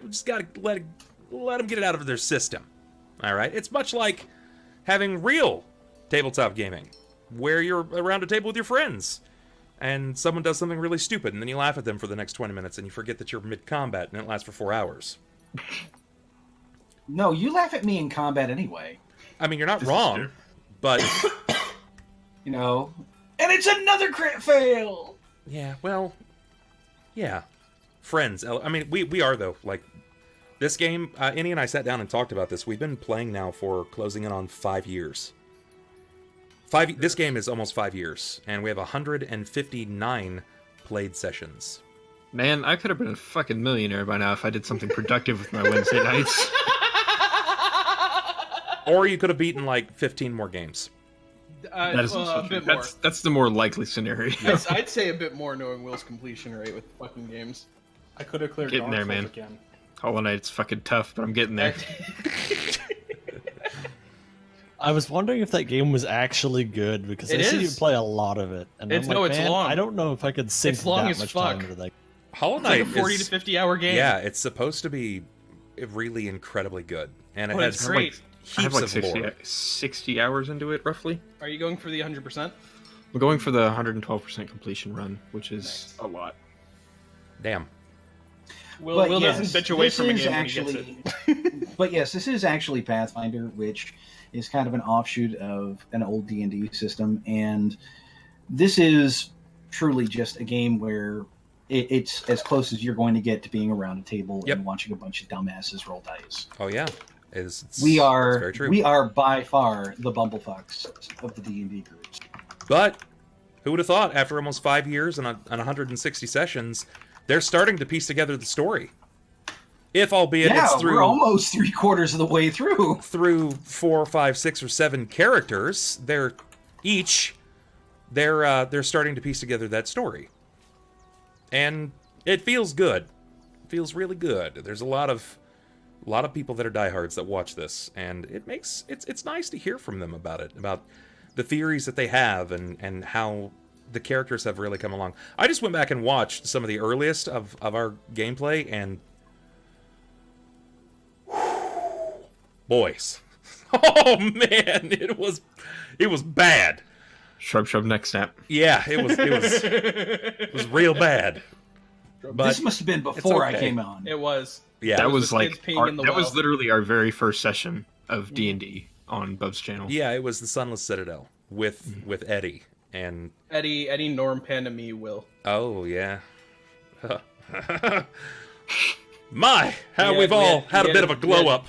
just gotta let them get it out of their system. All right, it's much like having real tabletop gaming, where you're around a table with your friends, and someone does something really stupid, and then you laugh at them for the next 20 minutes, and you forget that you're mid-combat, and it lasts for 4 hours.
No, you laugh at me in combat anyway.
I mean, you're not
This is
wrong,
true.
but
You know? And it's another crit fail!
yeah, well, yeah, friends. I mean, we are though. Like this game, Innie and I sat down and talked about this. We've been playing now for closing in on 5 years. This game is almost 5 years, and we have 159 played sessions.
Man, I could have been a fucking millionaire by now if I did something productive with my Wednesday nights.
Or you could have beaten like 15 more games.
That is
well, a bit more.
that's the more likely scenario.
I'd say a bit more knowing Will's completion rate with fucking games.
I could have cleared
Getting
Dark
there,
Souls
man.
again.
Hollow Knight's fucking tough, but I'm getting there.
I was wondering if that game was actually good because
It
I see you
is.
play a lot of it, and
It's-
I'm like,
no, it's
man,
long.
I don't know if I could sink
It's long
that
as
much
fuck.
time into that.
Hollow
It's like
Knight
a 40
is,
to 50 hour game.
yeah, it's supposed to be really incredibly good, and it
But
has
it's great.
I have
heaps
like
of lore.
60 hours into it, roughly.
Are you going for the 100%?
I'm going for the 112% completion run, which is a lot.
Damn.
Will
But
doesn't
yes,
bitch away
this
from a
is
game when he gets it.
But yes, this is actually Pathfinder, which is kind of an offshoot of an old D&D system, and this is truly just a game where it's as close as you're going to get to being around a table
Yep.
and watching a bunch of dumbasses roll dice.
Oh yeah, it's
We
it's very true.
are by far the bumblefucks of the D&D groups.
But who would have thought after almost 5 years and 160 sessions, they're starting to piece together the story. If albeit
Yeah,
it's through
we're almost 3/4 of the way through.
4, 5, 6, or 7 characters, they're starting to piece together that story. And it feels good. It feels really good. There's a lot of people that are diehards that watch this, and it's nice to hear from them about it, about the theories that they have and how the characters have really come along. I just went back and watched some of the earliest of our gameplay, and boys, oh man, it was bad.
Shrub, neck snap.
Yeah, it was real bad. But
This must have been before
okay.
I came on.
It was.
yeah,
That was
the
like
kids peeing in the
that was
well.
literally our very first session of D&D on Bub's channel.
yeah, it was the Sunless Citadel with Eddie, And
Eddie, Norm, Panda, me, Will.
oh yeah. My, how
We
we've all had a bit of a glow up.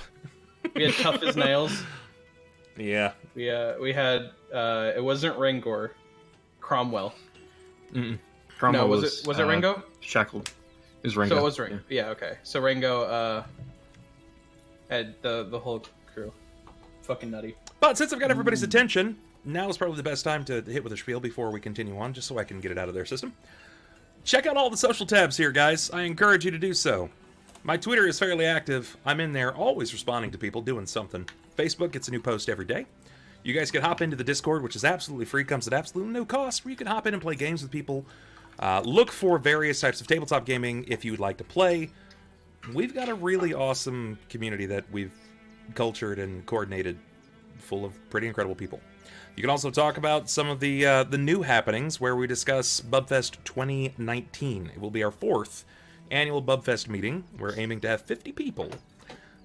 We had Tough as Nails.
Yeah.
We had it wasn't Rengor, Cromwell.
Cromwell
No, was it Rengo?
Shackled. It was Rengo.
So it was Rengo. Yeah, okay. So Rengo had the whole crew. Fucking nutty.
But since I've got everybody's attention, now is probably the best time to hit with a spiel before we continue on, just so I can get it out of their system. Check out all the social tabs here, guys. I encourage you to do so. My Twitter is fairly active. I'm in there, always responding to people doing something. Facebook gets a new post every day. You guys can hop into the Discord, which is absolutely free, comes at absolute no cost, where you can hop in and play games with people. Look for various types of tabletop gaming if you would like to play. We've got a really awesome community that we've cultured and coordinated, full of pretty incredible people. You can also talk about some of the new happenings, where we discuss Bubfest 2019. It will be our 4th annual Bubfest meeting. We're aiming to have 50 people.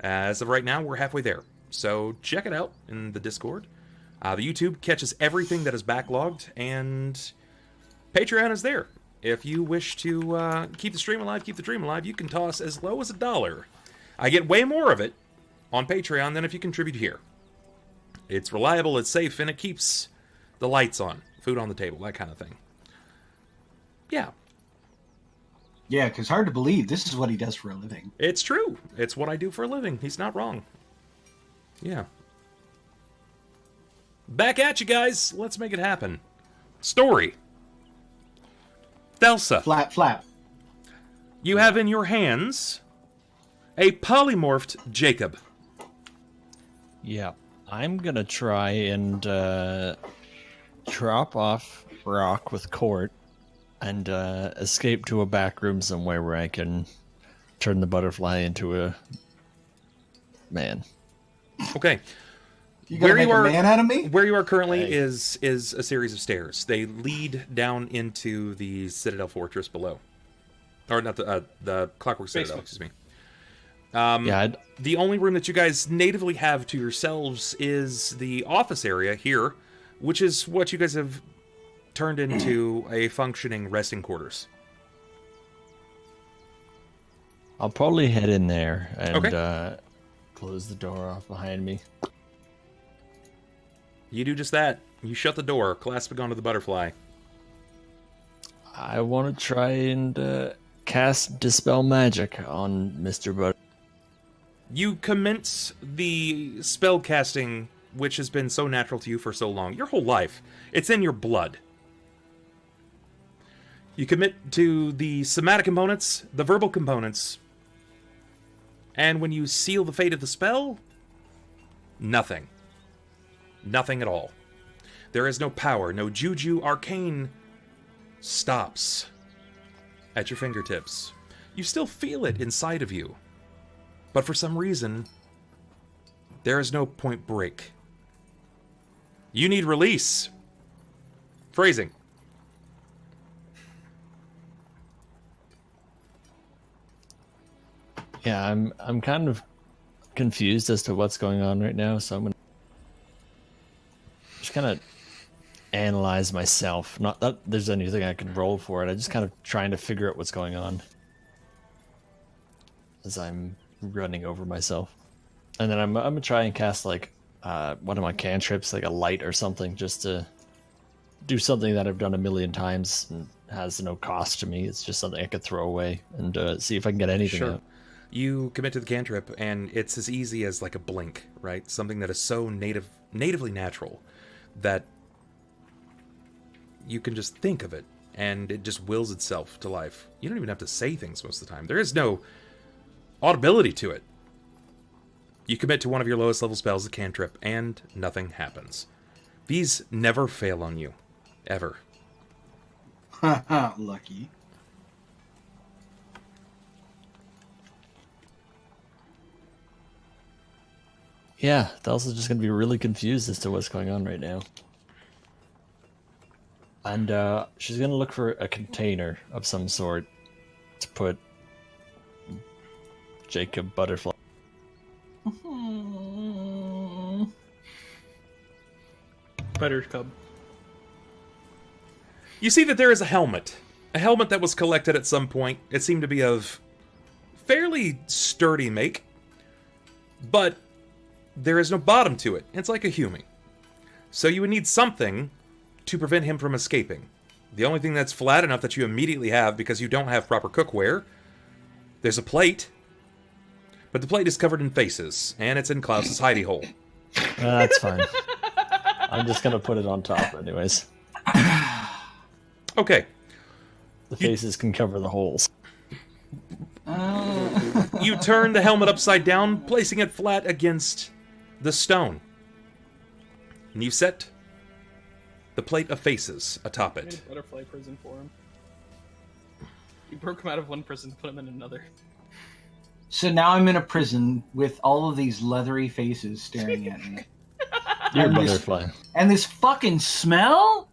As of right now, we're halfway there. So check it out in the Discord. The YouTube catches everything that is backlogged, and Patreon is there. If you wish to keep the stream alive, keep the dream alive, you can toss as low as $1. I get way more of it on Patreon than if you contribute here. It's reliable, it's safe, and it keeps the lights on, food on the table, that kind of thing. Yeah.
Yeah, because hard to believe this is what he does for a living.
It's true. It's what I do for a living. He's not wrong. Yeah. Back at you guys. Let's make it happen. Story. Thelsa.
Flap.
You have in your hands a polymorphed Jakob.
Yeah. I'm gonna try and drop off Rahk with Cort and escape to a back room somewhere where I can turn the butterfly into a man.
Okay.
You gonna make a man out of me?
Where you are currently
Hey.
is a series of stairs. They lead down into the Citadel Fortress below. Or not the Clockwork Citadel, excuse me. The only room that you guys natively have to yourselves is the office area here, which is what you guys have turned into a functioning resting quarters.
I'll probably head in there and
Okay.
close the door off behind me.
You do just that. You shut the door, clasping onto the butterfly.
I want to try and cast Dispel Magic on Mr. Butter.
You commence the spell casting, which has been so natural to you for so long, your whole life. It's in your blood. You commit to the somatic components, the verbal components, and when you seal the fate of the spell, nothing. Nothing at all. There is no power, no juju. Arcane stops at your fingertips. You still feel it inside of you. But for some reason, there is no point break. You need release. Phrasing.
Yeah, I'm kind of confused as to what's going on right now, so I'm gonna just kind of analyze myself. Not that there's anything I can roll for it. I'm just kind of trying to figure out what's going on as I'm running over myself. And then I'm gonna try and cast like one of my cantrips, like a light or something, just to do something that I've done a million times and has no cost to me. It's just something I could throw away and see if I can get anything
Sure.
out.
You commit to the cantrip, and it's as easy as like a blink, right? Something that is so natively natural that you can just think of it, and it just wills itself to life. You don't even have to say things most of the time. There is no audibility to it. You commit to one of your lowest level spells, the cantrip, and nothing happens. These never fail on you. Ever.
Lucky.
Yeah, Thelsa's just gonna be really confused as to what's going on right now. And she's gonna look for a container of some sort to put Jakob Butterfly.
Buttercup.
You see that there is a helmet. A helmet that was collected at some point. It seemed to be of fairly sturdy make. But there is no bottom to it. It's like a human. So you would need something to prevent him from escaping. The only thing that's flat enough that you immediately have, because you don't have proper cookware, there's a plate. But the plate is covered in faces, and it's in Klaus's hidey hole.
That's fine. I'm just gonna put it on top anyways.
Okay.
The faces can cover the holes.
You turn the helmet upside down, placing it flat against the stone. And you set the plate of faces atop
Made
it.
a butterfly prison for him. You broke him out of one prison, put him in another.
So now I'm in a prison with all of these leathery faces staring at me.
You're a
And this-
butterfly.
And this fucking smell?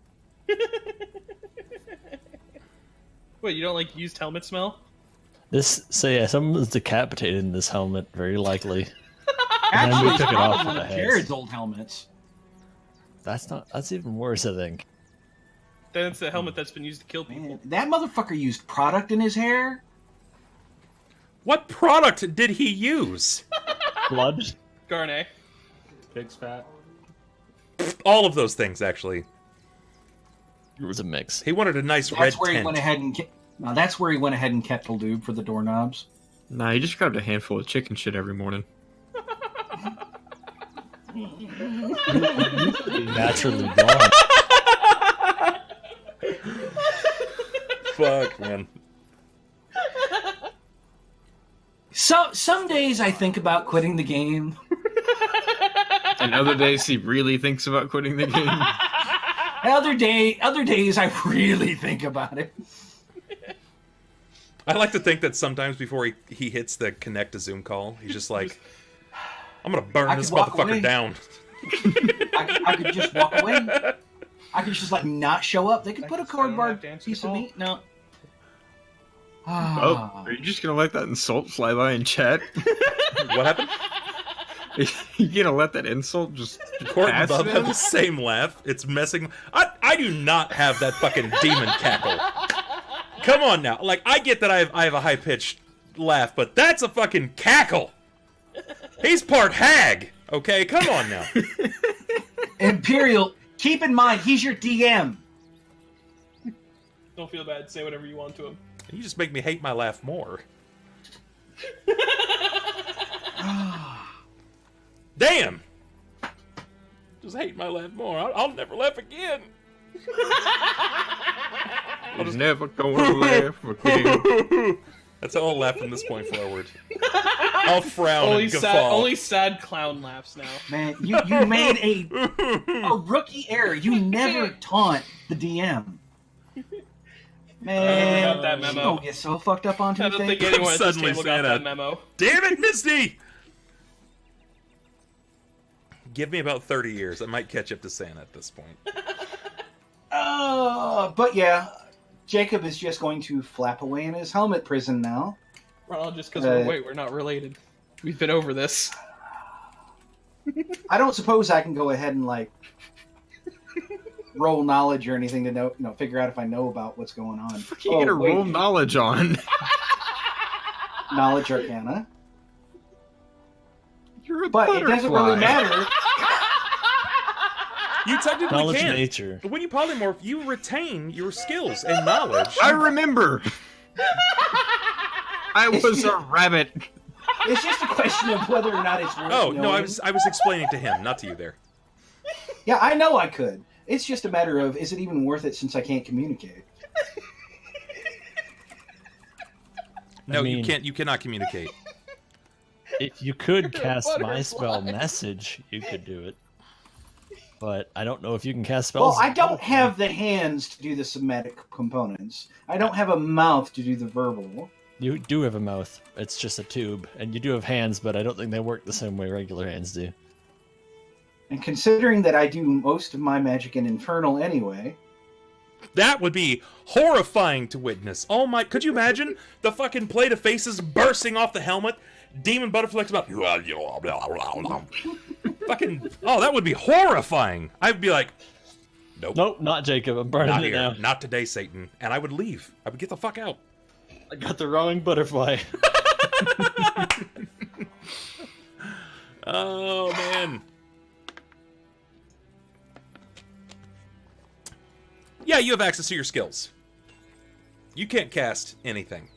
Wait, you don't like used helmet smell?
Someone was decapitated in this helmet, very likely. And then we
Actually,
took it off
probably
with the
one of
heads.
Jared's old helmets.
That's even worse, I think.
Then it's the helmet that's been used to kill people.
Man, that motherfucker used product in his hair?
What product did he use?
Blood?
Garnet.
Pig's fat.
All of those things, actually.
It was a mix.
He wanted a nice red
That's where he
tint.
went ahead and now that's where he went ahead and kept the lube for the doorknobs.
Nah, he just grabbed a handful of chicken shit every morning.
Naturally blonde.
Fuck, man.
So some days I think about quitting the game.
And other days he really thinks about quitting the game.
Other days I really think about it.
I like to think that sometimes before he hits the connect to Zoom call, he's just like, I'm gonna burn
I
this
could walk
motherfucker
away.
down.
I could just walk away. I could just like not show up. They could put a
Guess I don't
cardboard
have to answer the
piece of
call.
meat. No.
Oh, are you just gonna let that insult fly by in chat?
What happened?
You gonna let that insult just
Cort and
pass
Bub have
him?
the same laugh. It's messing. I do not have that fucking demon cackle. Come on now. Like, I get that I have a high pitched laugh, but that's a fucking cackle. He's part hag. Okay, come on now.
Imperial, keep in mind he's your DM.
Don't feel bad. Say whatever you want to him.
You just make me hate my laugh more. Damn! Just hate my laugh more. I'll never laugh again.
He's never gonna laugh again.
That's how I'll laugh from this point forward. I'll frown and guffaw.
Only sad clown laughs now.
Man, you made a rookie error. You never taunt the DM. Man,
Got that memo.
you don't get so fucked up on
I don't think
Tuesday.
anyone at this
Suddenly
table got
Santa.
that memo.
Damn it, Misty! Give me about 30 years. I might catch up to Santa at this point.
But yeah, Jacob is just going to flap away in his helmet prison now.
Well, just because we're not related. We've been over this.
I don't suppose I can go ahead and like roll knowledge or anything to know, figure out if I know about what's going on.
You gonna
wait.
roll knowledge on?
Knowledge Arcana,
You're a
but
butterfly.
it doesn't really matter.
You technically
Knowledge
can.
nature.
When you polymorph, you retain your skills and knowledge.
I remember. I was a rabbit.
It's just a question of whether or not it's worth
Oh no,
knowing.
I was explaining to him, not to you there.
Yeah, I know I could. It's just a matter of, is it even worth it since I can't communicate?
No,
I mean-
you can't. You cannot communicate.
If you could cast my
Butterfly.
spell message, you could do it. But I don't know if you can cast spells.
Well, I don't have the hands to do the somatic components. I don't have a mouth to do the verbal.
You do have a mouth. It's just a tube. And you do have hands, but I don't think they work the same way regular hands do.
And considering that I do most of my magic in Infernal anyway,
That would be horrifying to witness. Oh my! Could you imagine the fucking plate of faces bursting off the helmet? Demon Butterflex about. Fucking. Oh, that would be horrifying. I'd be like, Nope.
Nope, not Jacob. I'm burning
Not
it
here.
now.
Not today, Satan. And I would leave. I would get the fuck out.
I got the rowing butterfly.
Oh, man. Yeah, you have access to your skills. You can't cast anything.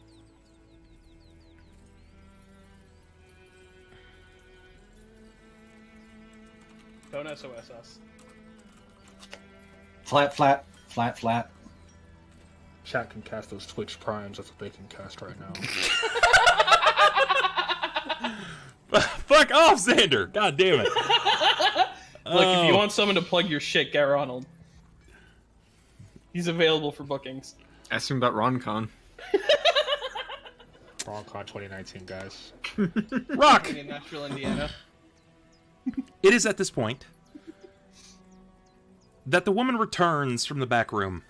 Don't SOS us.
Flat, flat, flat, flat.
Chat can cast those Twitch primes. That's what they can cast right now.
Fuck off, Xander! God damn it.
Look, if you want someone to plug your shit, get Ronald. He's available for bookings.
Ask him about RonCon.
RonCon 2019, guys.
Rahk!
In Nashville, Indiana.
It is at this point that the woman returns from the back room.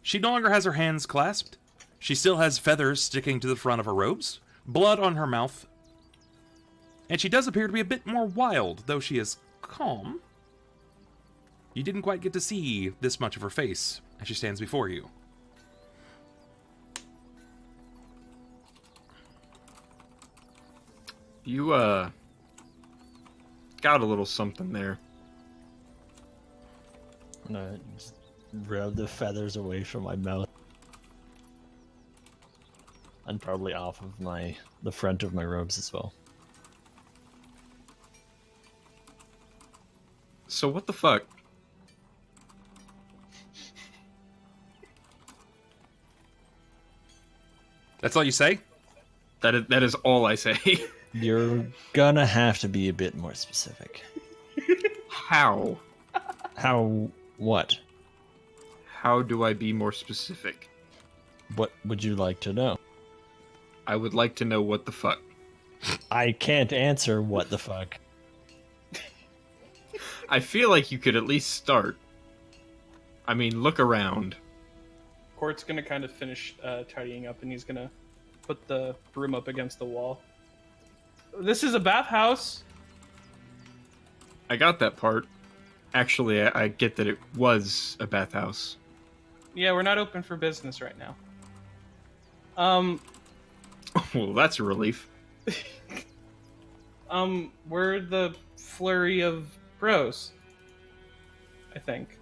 She no longer has her hands clasped. She still has feathers sticking to the front of her robes, blood on her mouth, and she does appear to be a bit more wild, though she is calm. You didn't quite get to see this much of her face as she stands before you.
You, got a little something there.
I'm gonna just rub the feathers away from my mouth. And probably off of the front of my robes as well.
So what the fuck?
That's all you say?
That is all I say.
You're gonna have to be a bit more specific.
How?
How? What?
How do I be more specific?
What would you like to know?
I would like to know what the fuck.
I can't answer what the fuck.
I feel like you could at least start. I mean, look around.
Cort's gonna kind of finish tidying up, and he's gonna put the broom up against the wall. This is a bathhouse.
I got that part. Actually, I get that it was a bathhouse.
Yeah, we're not open for business right now.
Well, that's a relief.
We're the flurry of bros, I think.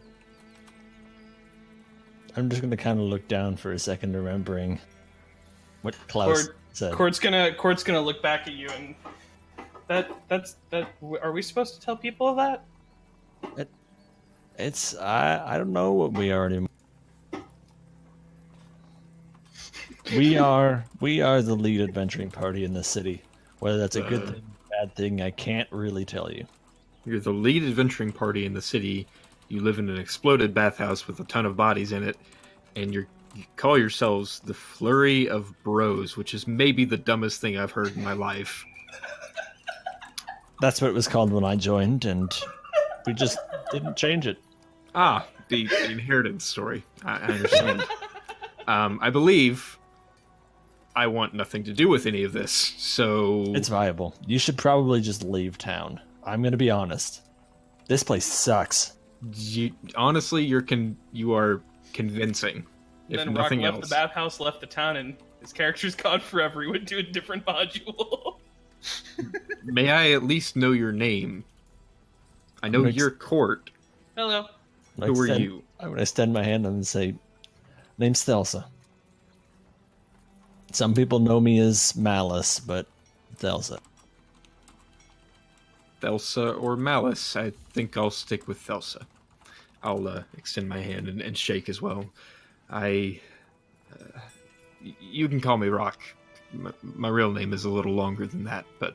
I'm just gonna kind of look down for a second, remembering what Klaus said.
Cort's gonna look back at you, and that's. Are we supposed to tell people that?
It's I don't know what we are anymore. We are the lead adventuring party in this city. Whether that's a good thing or bad thing, I can't really tell you.
You're the lead adventuring party in the city. You live in an exploded bathhouse with a ton of bodies in it, and you call yourselves the Flurry of Bros, which is maybe the dumbest thing I've heard in my life.
That's what it was called when I joined, and we just didn't change it.
Ah, the inheritance story. I understand. I believe I want nothing to do with any of this, so...
It's viable. You should probably just leave town. I'm gonna be honest. This place sucks.
Honestly, you are convincing. If
Then Rahk
nothing
left
else.
the bathhouse, left the town, and his character's gone forever. He went to a different module.
May I at least know your name? I know you're Cort.
Hello.
Who are you?
I'm gonna extend my hand and say, name's Thelsa. Some people know me as Malice, but Thelsa.
Thelsa or Malice? I think I'll stick with Thelsa. I'll extend my hand and shake as well. You can call me Rahk. My real name is a little longer than that, but...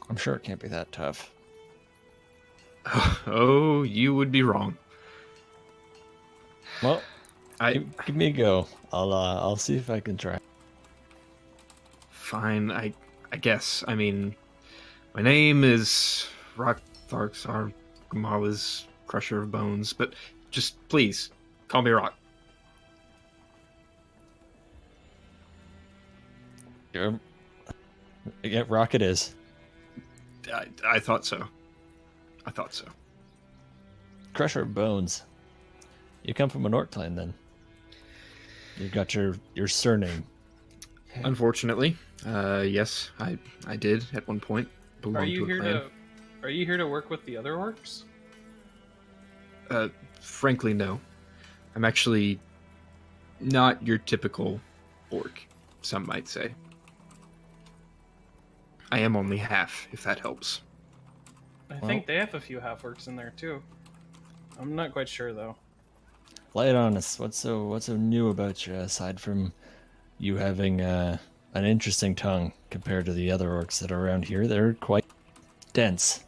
I'm sure it can't be that tough.
Oh, you would be wrong.
Well, give me a go. I'll see if I can try.
Fine, I guess. I mean, my name is Rahk Gamala's Crusher of Bones, but just please, call me Rahk.
Yeah, Rock it is.
I thought so. I thought so.
crush our bones. You come from an orc clan, then. You got your surname.
Unfortunately, yes, I did at one point belong
Are you
to a
here
clan.
Are you here to work with the other orcs?
Frankly, no. I'm actually not your typical orc, some might say. I am only half, if that helps.
I think they have a few half orcs in there too. I'm not quite sure though.
Lay it on us. What's so new about you, aside from you having an interesting tongue compared to the other orcs that are around here? They're quite dense.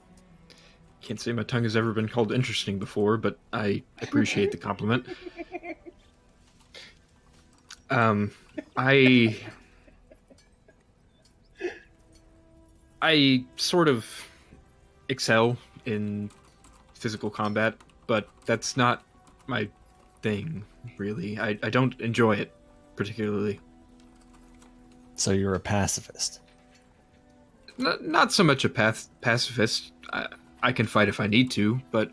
Can't say my tongue has ever been called interesting before, but I appreciate the compliment. I sort of excel in physical combat, but that's not my thing, really. I don't enjoy it particularly.
So you're a pacifist.
Not so much a pacifist. I can fight if I need to, but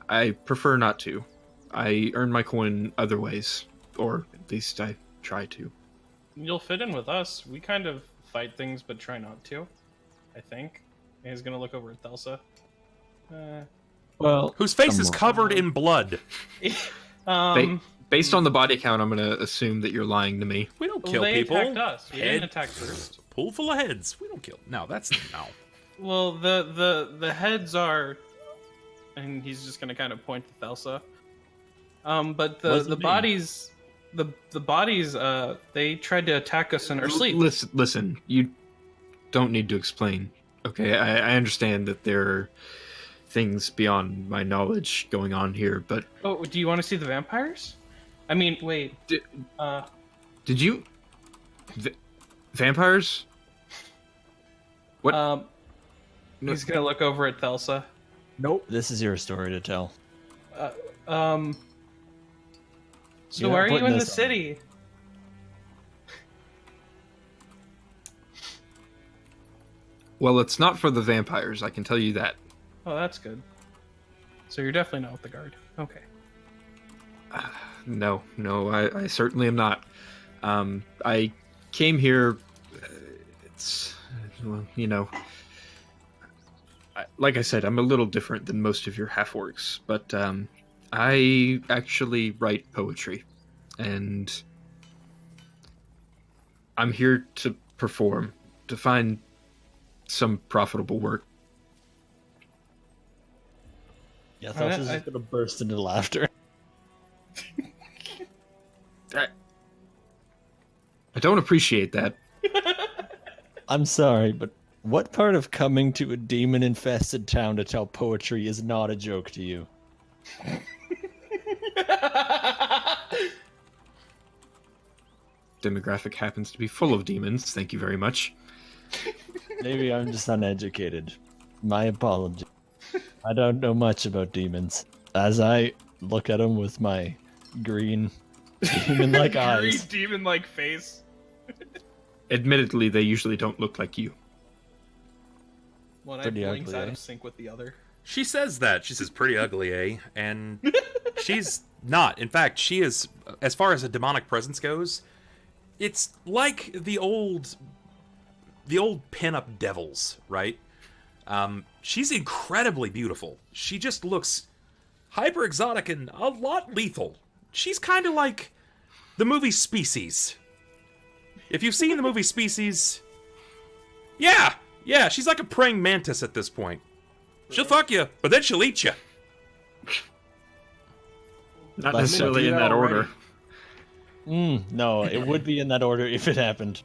I prefer not to. I earn my coin other ways, or at least I try to.
You'll fit in with us. We kind of fight things, but try not to. I think. And he's gonna look over at Thelsa.
Well,
Whose face is covered in blood.
Based on the body count, I'm going to assume that you're lying to me.
We don't kill
they
people.
attacked us. We didn't
Head
attack first.
Pool full of heads. We don't kill. No, that's no.
Well, the heads are, and he's just gonna kind of point to Thelsa. But
What
the
does it
the
mean?
bodies, the bodies, they tried to attack us in our sleep.
Listen, you don't need to explain. Okay, I understand that there are things beyond my knowledge going on here, but
Oh, do you want to see the vampires? I mean, wait.
did you vampires? What? No.
He's gonna look over at Thelsa.
nope. This is your story to tell.
So
You're
why
not
are you
putting
in the
this on.
city?
Well, it's not for the vampires, I can tell you that.
Oh, that's good. So you're definitely not with the guard. Okay.
No, I certainly am not. I came here. It's well, you know, like I said, I'm a little different than most of your half orcs, but I actually write poetry, and I'm here to perform, to find some profitable work.
Yeah, I thought she was
I-
just gonna burst into laughter.
I don't appreciate that.
I'm sorry, but what part of coming to a demon-infested town to tell poetry is not a joke to you?
Demographic happens to be full of demons. Thank you very much.
Maybe I'm just uneducated. My apology. I don't know much about demons. As I look at them with my green demon-like eyes.
demon-like face.
Admittedly, they usually don't look like you.
One eye
Pretty
blinks
ugly,
out
eh?
of sync with the other.
She says that. She says pretty ugly, eh? And she's not. In fact, she is, as far as a demonic presence goes, it's like the old pin-up devils, right? She's incredibly beautiful. She just looks hyper exotic and a lot lethal. She's kind of like the movie Species. If you've seen the movie Species, yeah, she's like a praying mantis at this point. She'll fuck you, but then she'll eat you.
Not
Like,
necessarily
do
in
that
that
already.
order.
No, it would be in that order if it happened.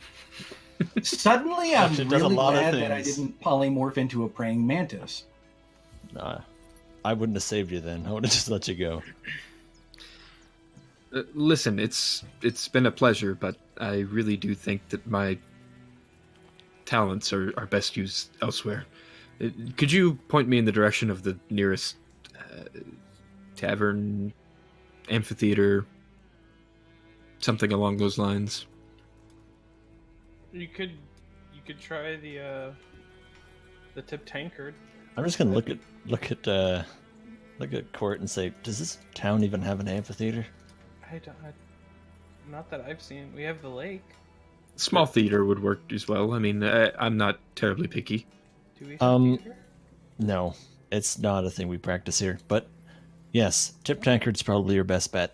Suddenly, I'm
It does a
really
lot of
glad that I
things.
didn't polymorph into a praying mantis.
Nah, I wouldn't have saved you then. I would have just let you go.
Listen, it's been a pleasure, but I really do think that my talents are best used elsewhere. Could you point me in the direction of the nearest tavern, amphitheater, something along those lines?
You could try the tip tankard.
I'm just gonna look at look at Cort and say, does this town even have an amphitheater?
Not that I've seen. We have the lake.
Small theater would work as well. I mean, I'm not terribly picky.
Do we have theater?
No, it's not a thing we practice here. But yes, tip tankard's probably your best bet.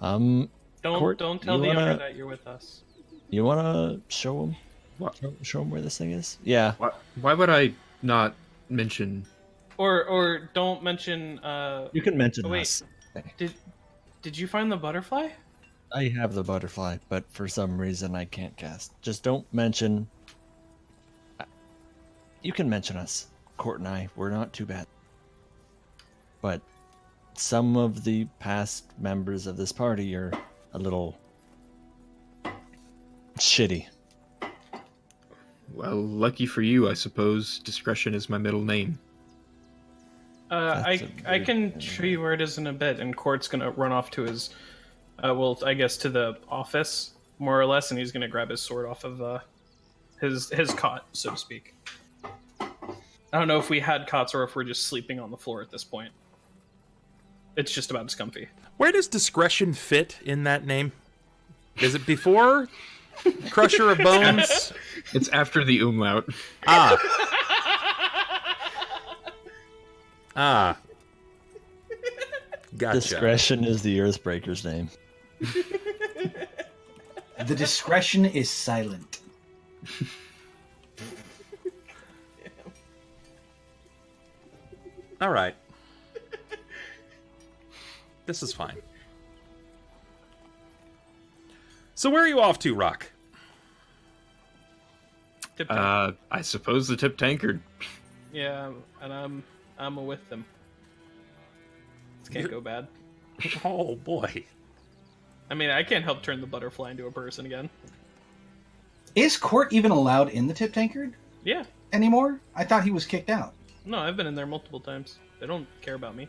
Don't
Cort,
tell the owner that you're with us.
You wanna show him?
What?
Show him where this thing is? Yeah.
Why would I not mention?
Or don't mention.
You can mention
Oh, wait.
us.
Did you find the butterfly?
I have the butterfly, but for some reason I can't cast. Just don't mention. You can mention us, Cort and I. We're not too bad. But some of the past members of this party are a little shitty.
Well, lucky for you, I suppose. Discretion is my middle name.
I can show you where it is in a bit, and Cort's gonna run off to his, I guess to the office, more or less, and he's gonna grab his sword off of his cot, so to speak. I don't know if we had cots or if we're just sleeping on the floor at this point. It's just about as comfy.
Where does discretion fit in that name? Is it before Crusher of Bones?
It's after the umlaut.
Gotcha.
Discretion is the Earthbreaker's name.
The discretion is silent.
All right. This is fine. So where are you off to, Rahk?
I suppose the tip tankard.
Yeah, and I'm with them. This can't go bad.
Oh boy.
I mean, I can't help turn the butterfly into a person again.
Is Cort even allowed in the tip tankard
Yeah.
anymore? I thought he was kicked out.
No, I've been in there multiple times. They don't care about me.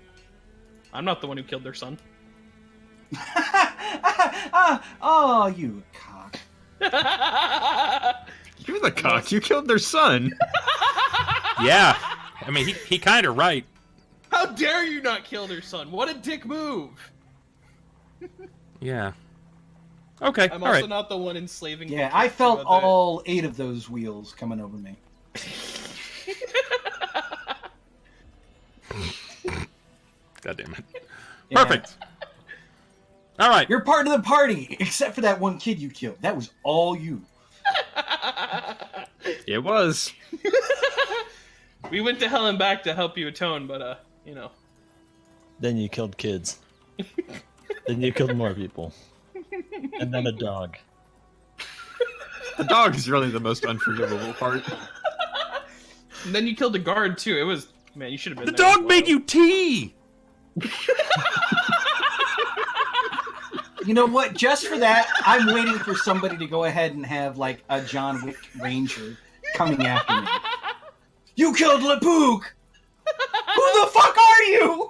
I'm not the one who killed their son.
Oh, you cock.
You're the cock. You killed their son.
Yeah. I mean, he kind of right.
How dare you not kill their son? What a dick move!
Yeah. Okay,
I'm
all
also
right.
not the one enslaving.
Yeah,
the
I
kids
felt
to the-
all 8 of those wheels coming over me.
God damn it.
Yeah.
Perfect. All right.
You're part of the party, except for that one kid you killed. That was all you.
It was.
We went to hell and back to help you atone, but you know.
Then you killed kids. Then you killed more people. And then a dog.
The dog is really the most unforgivable part.
And then you killed a guard too. It was, man, you should have been
The
there as
dog made
well.
you tea!
You know what? Just for that, I'm waiting for somebody to go ahead and have, like, a John Wick Ranger coming after me. You killed Lepook! Who the fuck are you?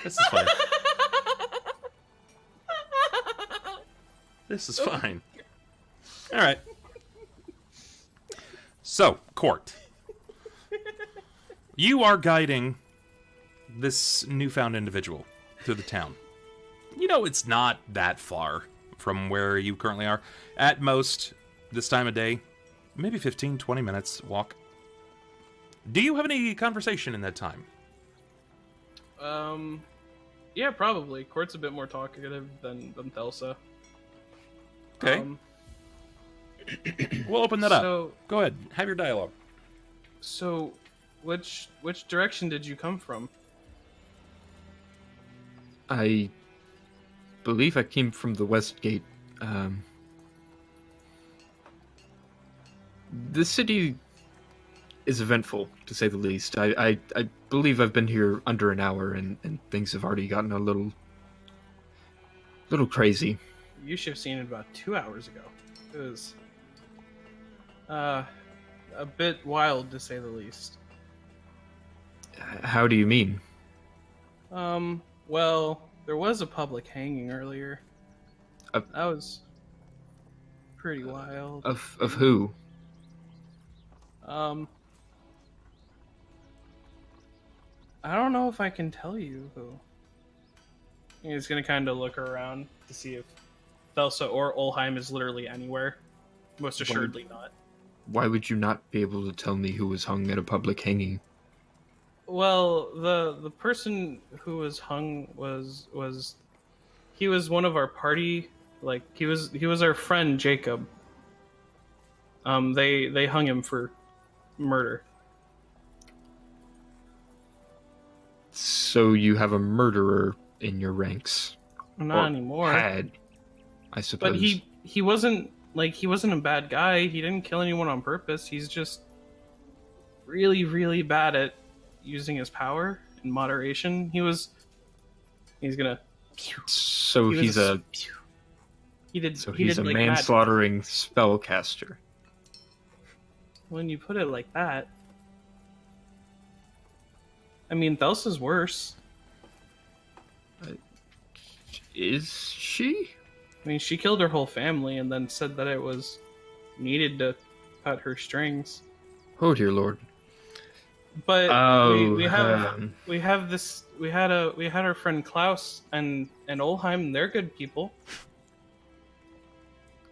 This is fine. This is fine. All right. So, Cort. You are guiding this newfound individual through the town. You know it's not that far from where you currently are. At most, this time of day, maybe 15, 20 minutes walk. Do you have any conversation in that time?
Yeah, probably. Cort's a bit more talkative than Thelsa.
Okay. We'll open that up.
So,
Go ahead. Have your dialogue.
so, which direction did you come from?
I believe I came from the West Gate. The city is eventful, to say the least. I believe I've been here under an hour, and things have already gotten a little crazy.
You should have seen it about 2 hours ago. It was a bit wild, to say the least.
How do you mean?
Well, there was a public hanging earlier.
Uh,
That was
pretty wild.
Of who?
I don't know if I can tell you who. He's gonna kind of look around to see if Thelsa or Ulhime is literally anywhere. Most assuredly not.
Why would you not be able to tell me who was hung at a public hanging?
Well, the person who was hung was he was one of our party. Like he was our friend Jakob. They hung him for murder.
So you have a murderer in your ranks.
Not
Or
anymore.
Had, I suppose.
But he wasn't a bad guy. He didn't kill anyone on purpose. He's just really, really bad at using his power in moderation. He's gonna.
So
he
he's
was-
a
He did.
so
he
he's
did,
a
like,
manslaughtering spellcaster.
When you put it like that, I mean, Thelsa's worse.
Is she?
I mean, she killed her whole family and then said that it was needed to cut her strings.
Oh dear lord.
But
Oh,
we have this. We had our friend Klaus and Ulhime. They're good people.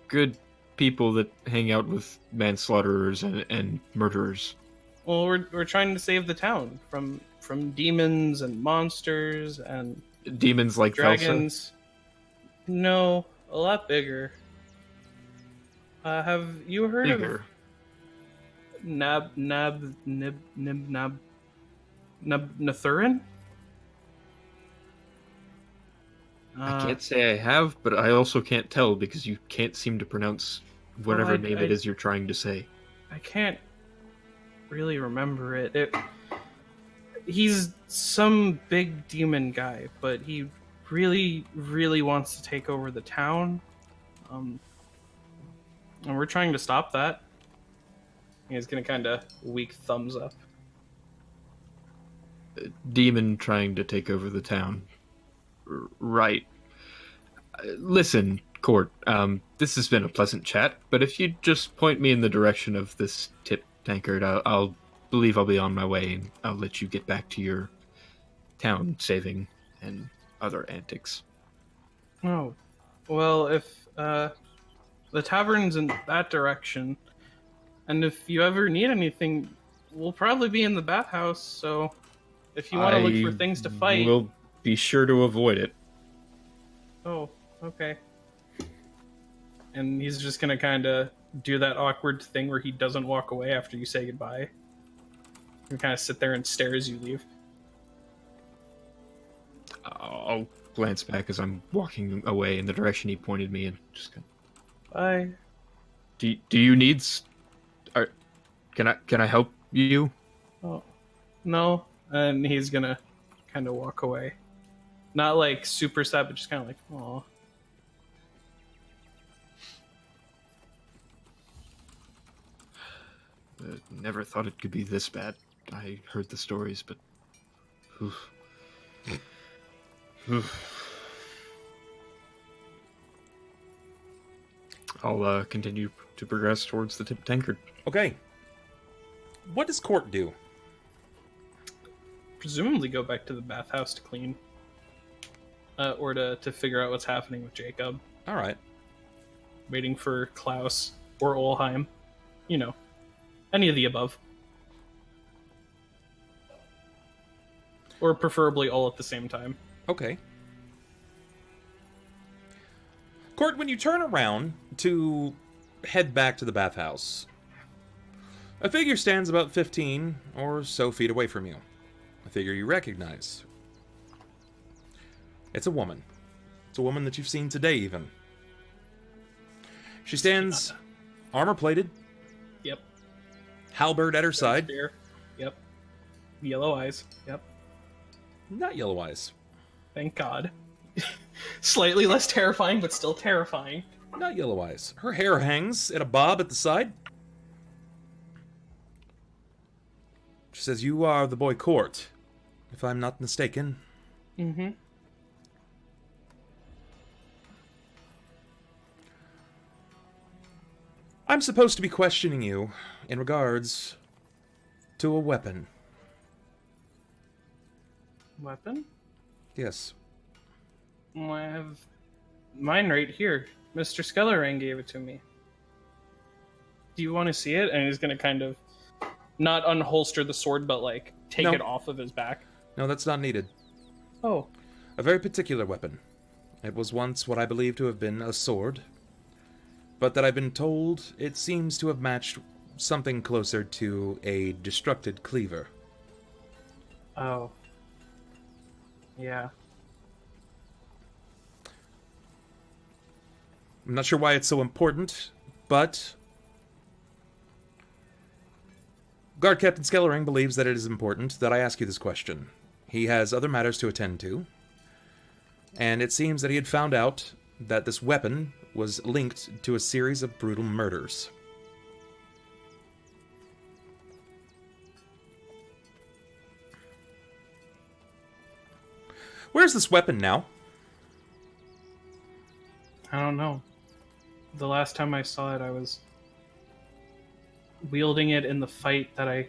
Good people that hang out with manslaughterers and murderers.
Well, we're trying to save the town from demons and monsters and
Demons like Thelsa?
dragons. No, a lot bigger. Have you heard
Bigger.
of Nathurin?
I can't say I have, but I also can't tell because you can't seem to pronounce whatever
I-
name it is you're trying to say.
I can't really remember it. He's some big demon guy, but he really, really wants to take over the town. And we're trying to stop that. He's gonna kind of weak thumbs up.
Demon trying to take over the town. Right. Listen, Cort, this has been a pleasant chat, but if you just point me in the direction of this tip tankard, I'll believe I'll be on my way, and I'll let you get back to your town saving and other antics.
Oh, well, if the tavern's in that direction, and if you ever need anything, we'll probably be in the bathhouse. So, if you want to look for things to fight,
we'll be sure to avoid it.
Oh, okay. And he's just gonna kind of do that awkward thing where he doesn't walk away after you say goodbye. You kind of sit there and stare as you leave.
I'll glance back as I'm walking away in the direction he pointed me, and just go,
Bye.
do you need? Can I help you?
Oh, no. And he's gonna kind of walk away. Not like super sad, but just kind of like, aw.
Never thought it could be this bad. I heard the stories, but oof. I'll continue to progress towards the tip tankard.
Okay. What does Cort do?
Presumably go back to the bathhouse to clean. Or to figure out what's happening with Jakob.
All right.
Waiting for Klaus or Ulhime. You know, any of the above. Or preferably all at the same time.
Okay. Cort, when you turn around to head back to the bathhouse, a figure stands about 15 or so feet away from you. A figure you recognize. It's a woman. It's a woman that you've seen today, even. She stands armor-plated.
Yep.
Halberd at her side.
Spear. Yep. Yellow eyes. Yep.
Not yellow eyes.
Thank God. Slightly less terrifying, but still terrifying.
Not yellow eyes. Her hair hangs in a bob at the side. She says, "You are the boy Cort, if I'm not mistaken."
Mm-hmm.
I'm supposed to be questioning you in regards to a weapon.
Weapon?
Yes.
Well, I have mine right here. Mr. Skellerang gave it to me. Do you want to see it? And he's going to kind of not unholster the sword, but like take
No.
it off of his back.
No, that's not needed.
Oh,
A very particular weapon. It was once what I believe to have been a sword, but that I've been told it seems to have matched something closer to a destructed cleaver.
oh. Yeah.
I'm not sure why it's so important, but Guard Captain Skellerang believes that it is important that I ask you this question. He has other matters to attend to, and it seems that he had found out that this weapon was linked to a series of brutal murders. Where's this weapon now?
I don't know. The last time I saw it, I was wielding it in the fight that I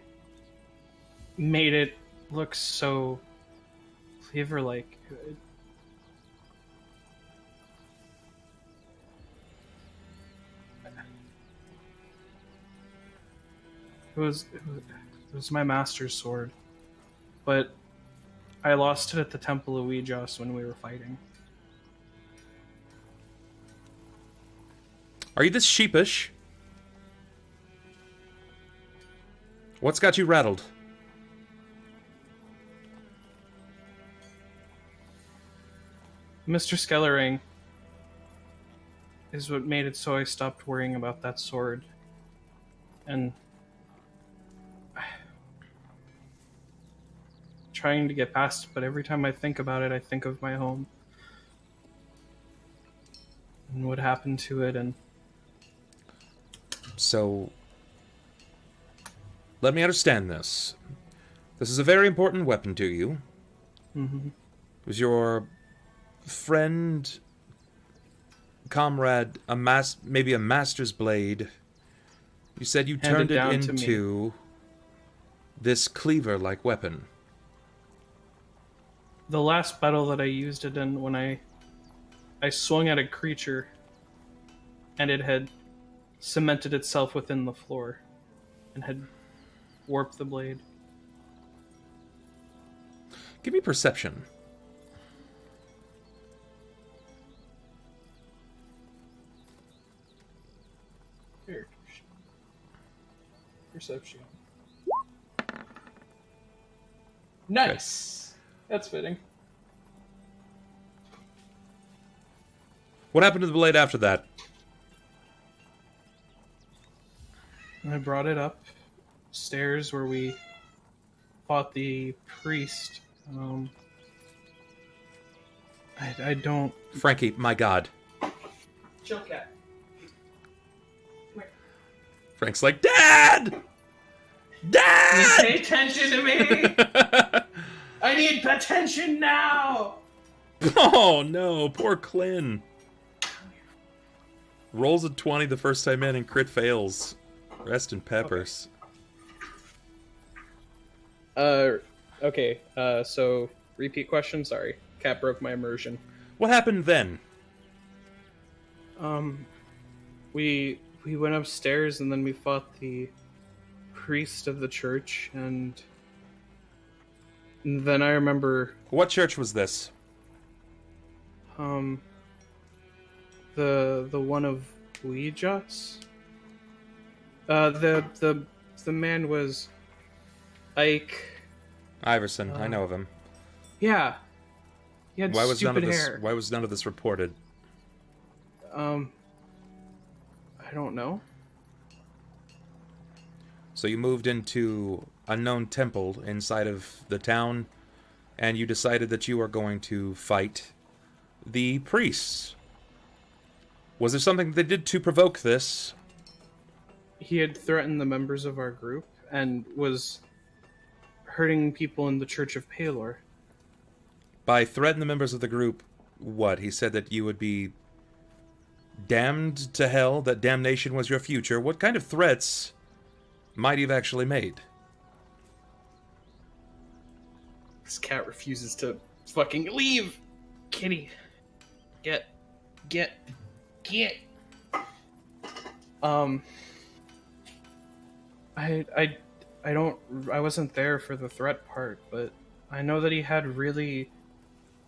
made it look so cleaver-like. It was my master's sword, but I lost it at the Temple of Ouijas when we were fighting.
Are you this sheepish? What's got you rattled?
Mr. Skellerang is what made it so I stopped worrying about that sword. And trying to get past it, but every time I think about it, I think of my home. And what happened to it, and
So, let me understand this. This is a very important weapon to you.
mhm.
Was your friend, comrade, maybe a master's blade? You said you turned
Handed
it
down to me.
into this cleaver-like weapon.
The last battle that I used it in, when I swung at a creature, and it had cemented itself within the floor, and had warped the blade.
Give me perception.
Here. Perception. Nice. That's fitting.
What happened to the blade after that?
I brought it up stairs where we fought the priest. I don't.
Frankie, my God.
Chill, cat.
Frank's like, Dad! Dad!
Pay attention to me! I need attention now!
Oh no, poor Clint. Rolls a 20 the first time in and crit fails. Rest in peppers.
Okay, so repeat question, sorry. Cat broke my immersion.
What happened then?
We went upstairs and then we fought the priest of the church, and then I remember
What church was this?
the one of Ouijas. The man was Ike.
Iverson, I know of him.
Yeah. He had
Why was
stupid
none of this
hair.
why was none of this reported?
I don't know.
So you moved into a known temple inside of the town, and you decided that you are going to fight the priests. Was there something they did to provoke this?
He had threatened the members of our group and was hurting people in the Church of Palor.
By threaten the members of the group, what? He said that you would be damned to hell, that damnation was your future, what kind of threats might he have actually made?
This cat refuses to fucking leave. Kitty, get. I wasn't there for the threat part, but I know that he had really,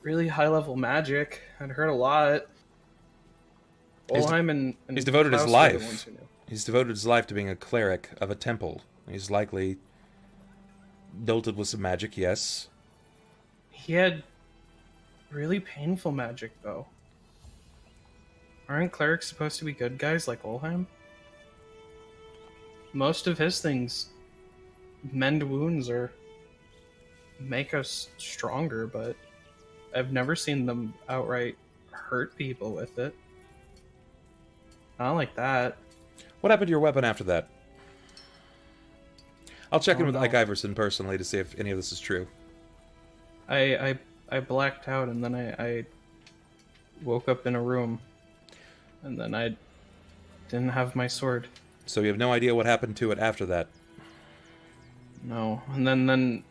really high level magic. I'd heard a lot. Ulhime and
he's devoted his
Klaus were
life.
the ones who knew.
He's devoted his life to being a cleric of a temple. He's likely doted with some magic, yes.
He had really painful magic, though. Aren't clerics supposed to be good guys like Ulhime? Most of his things mend wounds or make us stronger, but I've never seen them outright hurt people with it. Not like that.
What happened to your weapon after that? I'll check in with
no.
Ike Iverson personally to see if any of this is true.
I blacked out, and then I woke up in a room, and then I didn't have my sword.
So you have no idea what happened to it after that?
No. And then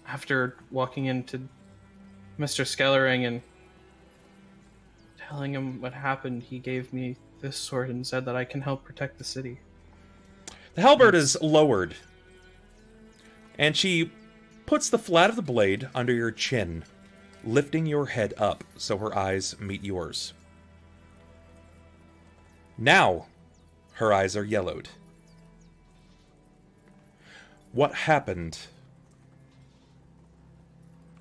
after walking into Mr. Skellering and telling him what happened, he gave me this sword and said that I can help protect the city.
The halberd is lowered, and she puts the flat of the blade under your chin, lifting your head up so her eyes meet yours. Now, her eyes are yellowed. What happened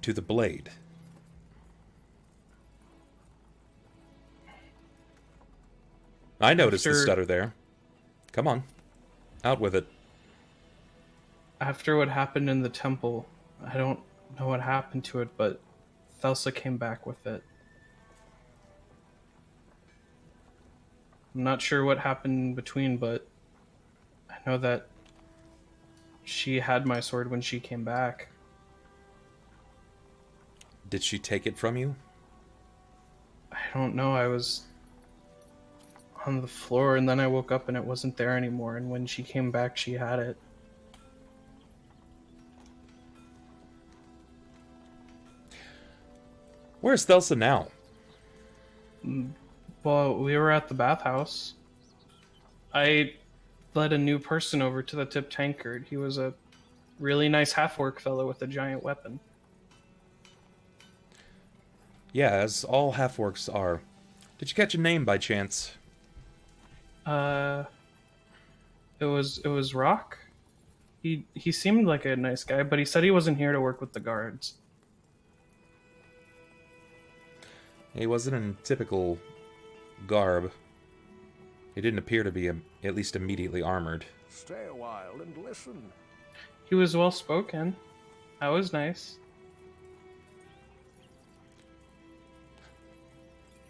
to the blade? I noticed the stutter there. Come on. Out with it.
After what happened in the temple, I don't know what happened to it, but Thelsa came back with it. I'm not sure what happened in between, but I know that she had my sword when she came back.
Did she take it from you?
I don't know, I was on the floor and then I woke up and it wasn't there anymore, and when she came back she had it.
Where's Thelsa now?
Well, we were at the bathhouse. I led a new person over to the tip tankard. He was a really nice half-orc fellow with a giant weapon.
Yeah, as all half-orcs are. Did you catch a name by chance?
It was Rahk. He seemed like a nice guy, but he said he wasn't here to work with the guards.
He wasn't in typical garb. He didn't appear to be at least immediately armored.
Stay a while and listen.
He was well spoken. That was nice.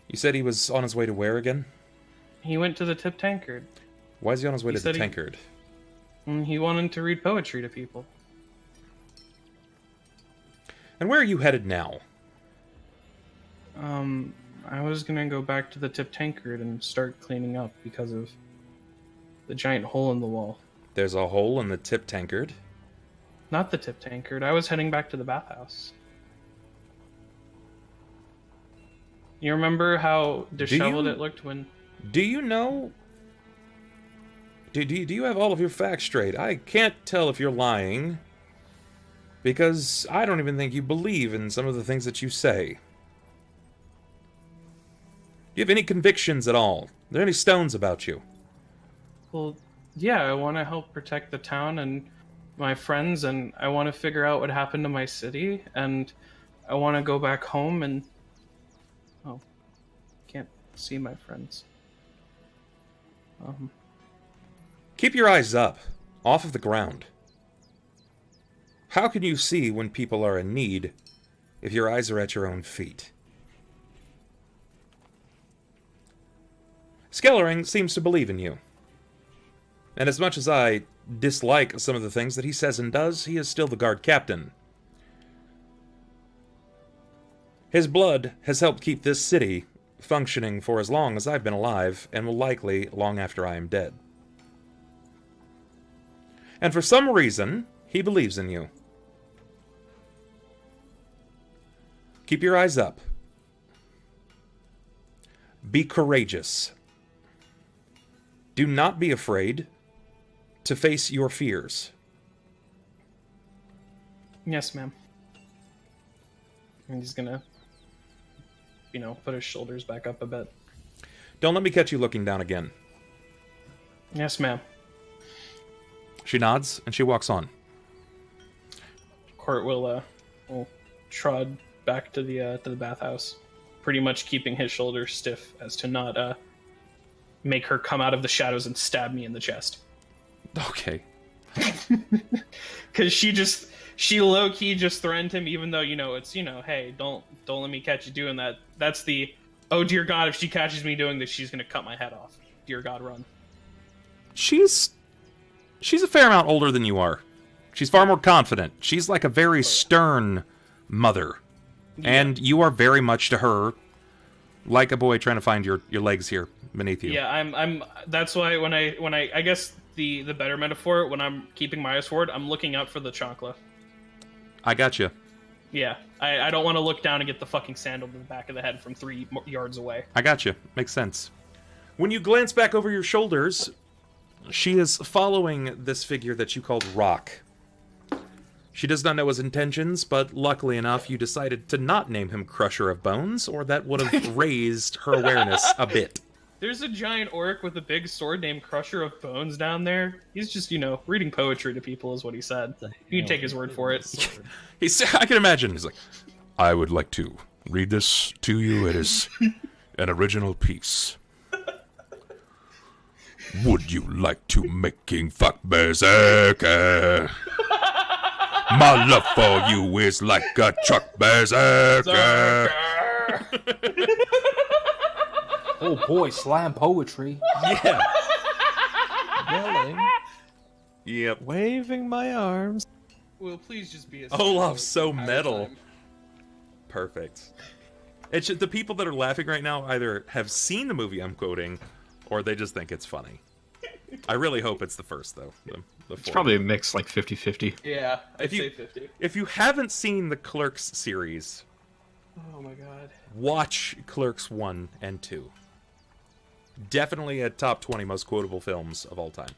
You said he was on his way to where again?
He went to the tip tankard.
Why is he on his way
He
to the
said
tankard?
He wanted to read poetry to people.
And where are you headed now?
I was gonna go back to the tip tankard and start cleaning up because of the giant hole in the wall.
There's a hole in the tip tankard.
Not the tip tankard. I was heading back to the bathhouse. You remember how disheveled it looked when...
Do you know... Do you have all of your facts straight? I can't tell if you're lying, because I don't even think you believe in some of the things that you say. Do you have any convictions at all? Are there any stones about you?
Well, yeah, I want to help protect the town and my friends, and I want to figure out what happened to my city, and I want to go back home and... Oh, can't see my friends.
Keep your eyes up, off of the ground. How can you see when people are in need if your eyes are at your own feet? Skellering seems to believe in you. And as much as I dislike some of the things that he says and does, he is still the guard captain. His blood has helped keep this city functioning for as long as I've been alive, and will likely long after I am dead. And for some reason, he believes in you. Keep your eyes up. Be courageous. Do not be afraid to face your fears.
Yes, ma'am. And he's gonna, put his shoulders back up a bit.
Don't let me catch you looking down again.
Yes, ma'am.
She nods, and she walks on.
Cort will trod back to the bathhouse, pretty much keeping his shoulders stiff as to not make her come out of the shadows and stab me in the chest.
Okay.
Because she low-key just threatened him, even though, it's, hey, don't let me catch you doing that. That's the, oh dear God, if she catches me doing this, she's gonna cut my head off. Dear God, run.
She's a fair amount older than you are. She's far more confident. She's like a very stern mother. Yeah. And you are very much to her like a boy trying to find your legs here beneath you.
Yeah, I'm that's why when I guess the better metaphor, when I'm keeping my eyes forward, I'm looking out for the chancla.
I gotcha.
Yeah, I don't want to look down and get the fucking sandal to the back of the head from 3 yards away.
I gotcha. Makes sense. When you glance back over your shoulders, she is following this figure that you called Rahk. She does not know his intentions, but luckily enough, you decided to not name him Crusher of Bones, or that would have raised her awareness a bit.
There's a giant orc with a big sword named Crusher of Bones down there. He's just, reading poetry to people is what he said. You can take his word for it.
I can imagine. He's like, I would like to read this to you. It is an original piece. Would you like to make King fuck berserker? My love for you is like a truck berserker.
Oh boy, slam poetry.
Yeah.
Yelling,
Yep.
waving my arms.
Well, please just be a
Olaf's so metal. Perfect. It's just, the people that are laughing right now either have seen the movie I'm quoting, or they just think it's funny. I really hope it's the first, though.
It's probably a mix, like 50-50.
Yeah, I'd
If you-
say 50.
If you haven't seen the Clerks series,
Oh my god.
watch Clerks 1 and 2. Definitely a top 20 most quotable films of all time.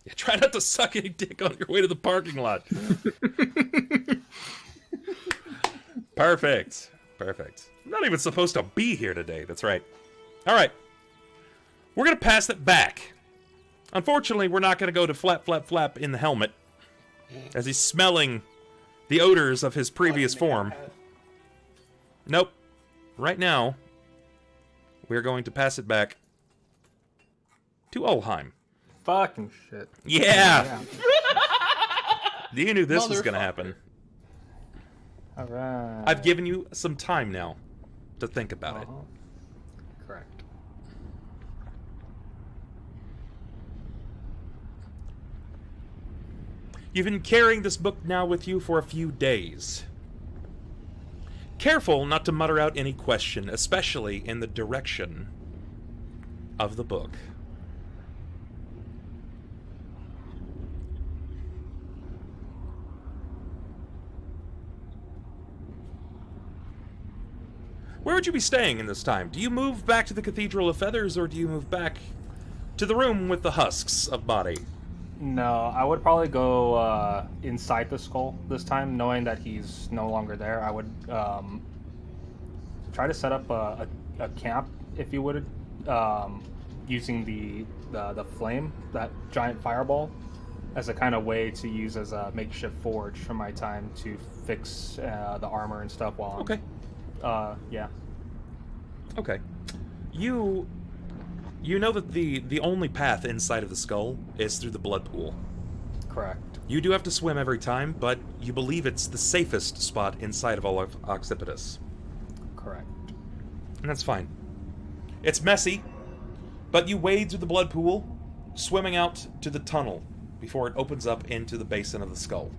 Yeah, try not to suck any dick on your way to the parking lot. Perfect. Perfect. I'm not even supposed to be here today. That's right. All right. We're going to pass it back. Unfortunately, we're not going to go to flap, flap, flap in the helmet, as he's smelling the odors of his previous form. Nope. Right now, we're going to pass it back to Ulhime.
Fucking shit.
Yeah! You knew this was going to happen.
Alright.
I've given you some time now to think about it.
Correct.
You've been carrying this book now with you for a few days. Careful not to mutter out any question, especially in the direction of the book. Where would you be staying in this time? Do you move back to the Cathedral of Feathers, or do you move back to the room with the husks of body?
No, I would probably go inside the skull this time, knowing that he's no longer there. I would try to set up a camp, if you would, using the flame, that giant fireball, as a kind of way to use as a makeshift forge for my time to fix the armor and stuff while I'm...
Okay.
Yeah.
Okay. You know that the only path inside of the skull is through the blood pool.
Correct.
You do have to swim every time, but you believe it's the safest spot inside of all of Occipitus.
Correct.
And that's fine. It's messy, but you wade through the blood pool, swimming out to the tunnel before it opens up into the basin of the skull.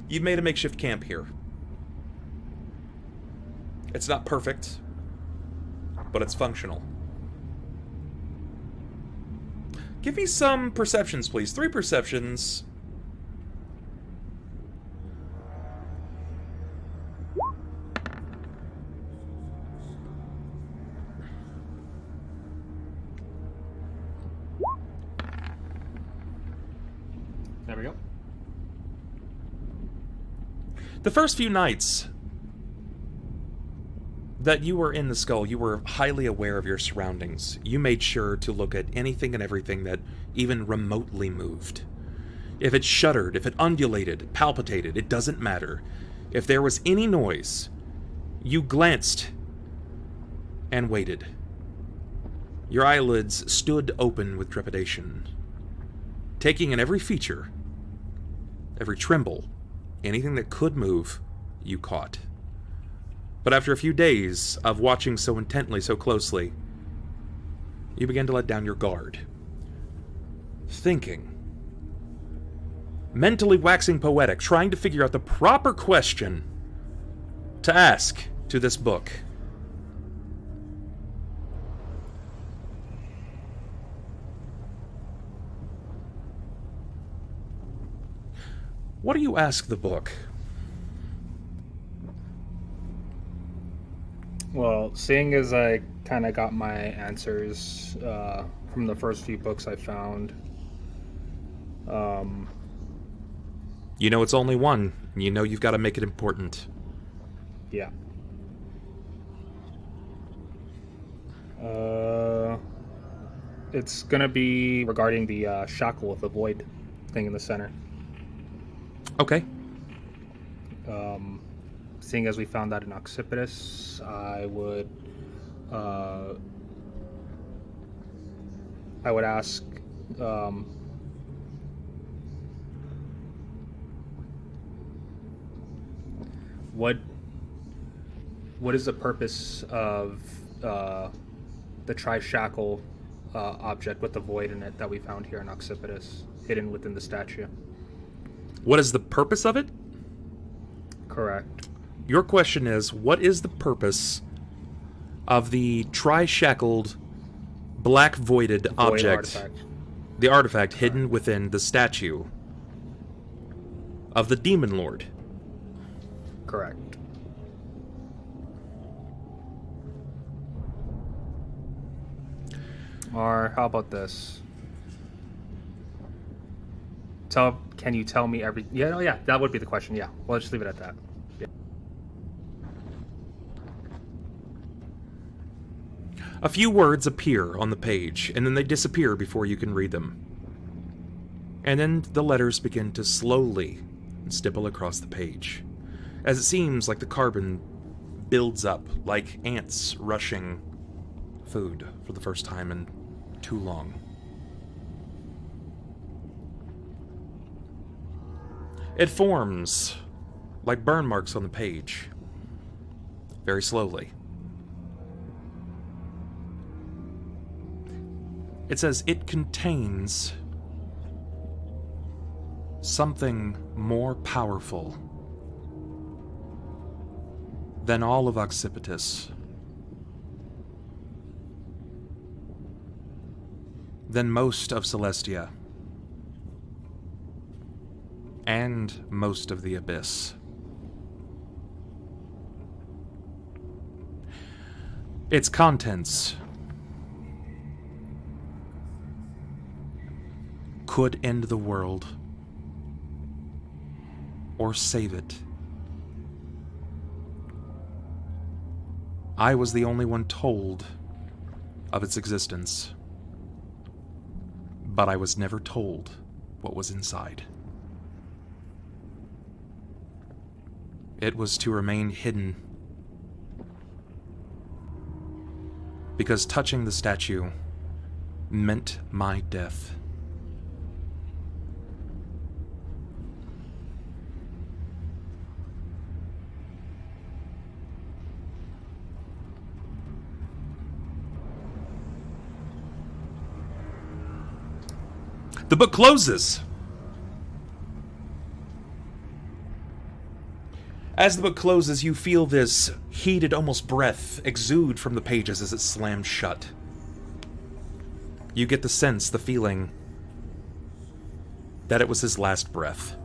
You've made a makeshift camp here. It's not perfect, but it's functional. Give me some perceptions, please. 3 perceptions.
There we go.
The first few nights that you were in the skull, you were highly aware of your surroundings. You made sure to look at anything and everything that even remotely moved. If it shuddered, if it undulated, palpitated, it doesn't matter. If there was any noise, you glanced and waited. Your eyelids stood open with trepidation, taking in every feature, every tremble, anything that could move, you caught. But after a few days of watching so intently, so closely, you began to let down your guard. Thinking. Mentally waxing poetic, trying to figure out the proper question to ask to this book. What do you ask the book?
Well, seeing as I kind of got my answers from the first few books I found,
You know it's only one, and you know you've got to make it important.
yeah. It's gonna be regarding the shackle with the void thing in the center.
Okay.
Seeing as we found that in Occipitus, I would ask what is the purpose of the tri-shackle object with the void in it that we found here in Occipitus, hidden within the statue?
What is the purpose of it?
Correct.
Your question is, what is the purpose of the tri-shackled, black voided
Void
object,
artifact.
the artifact hidden within the statue of the Demon Lord?
Correct. Or how about this? Can you tell me every? Yeah, no, yeah, that would be the question. Yeah, well, just leave it at that. Yeah.
A few words appear on the page, and then they disappear before you can read them. And then the letters begin to slowly stipple across the page, as it seems like the carbon builds up like ants rushing food for the first time in too long. It forms like burn marks on the page, very slowly. It says it contains something more powerful than all of Occipitus, than most of Celestia, and most of the Abyss. Its contents could end the world, or save it. I was the only one told of its existence, but I was never told what was inside. It was to remain hidden, because touching the statue meant my death. The book closes. As the book closes, you feel this heated, almost breath exude from the pages as it slams shut. You get the sense, the feeling, that it was his last breath.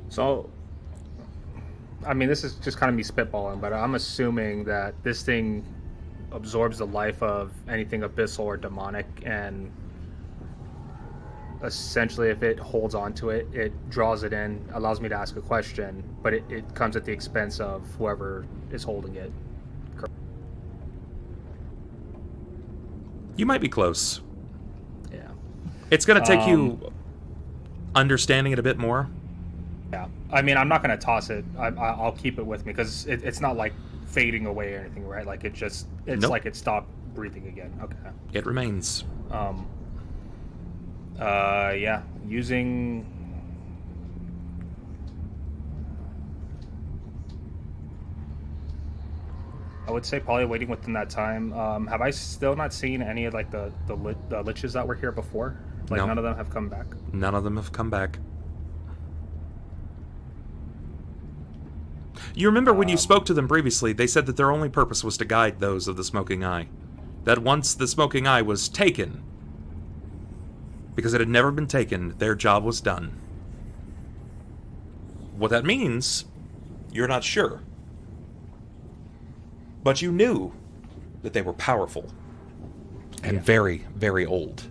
So, I mean, this is just kind of me spitballing, but I'm assuming that this thing absorbs the life of anything abyssal or demonic, and essentially if it holds on to it, it draws it in, allows me to ask a question, but it comes at the expense of whoever is holding it.
You might be close.
Yeah.
It's going to take you understanding it a bit more.
Yeah. I mean, I'm not going to toss it. I'll keep it with me, because it's not like fading away or anything, right? Like, it's
Nope.
like it stopped breathing again. Okay.
It remains.
Yeah. Using... I would say probably waiting within that time. Have I still not seen any of, like, the liches that were here before? Like,
No.
None of them have come back?
None of them have come back. You remember when you spoke to them previously, they said that their only purpose was to guide those of the Smoking Eye. That once the Smoking Eye was taken, because it had never been taken, their job was done. What that means, you're not sure. But you knew that they were powerful and very, very old.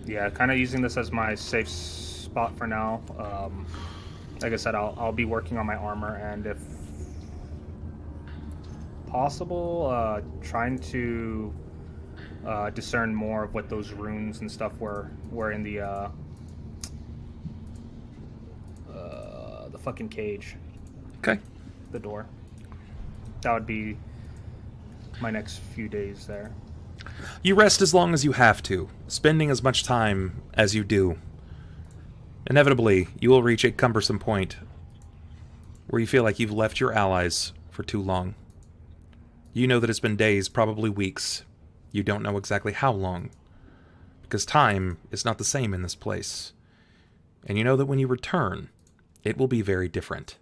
Yeah, kind of using this as my safe spot for now. Like I said, I'll be working on my armor, and if possible, trying to discern more of what those runes and stuff were in the fucking cage.
Okay.
The door. That would be my next few days there.
You rest as long as you have to, spending as much time as you do. Inevitably, you will reach a cumbersome point where you feel like you've left your allies for too long. You know that it's been days, probably weeks. You don't know exactly how long, because time is not the same in this place. And you know that when you return, it will be very different.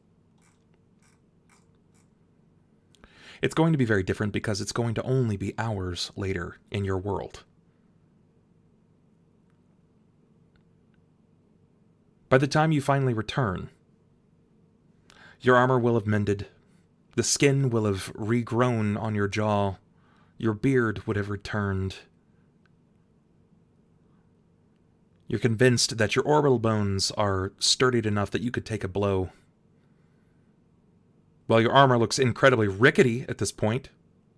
It's going to be very different because it's going to only be hours later in your world. By the time you finally return, your armor will have mended, the skin will have regrown on your jaw, your beard would have returned. You're convinced that your orbital bones are sturdy enough that you could take a blow. While your armor looks incredibly rickety at this point,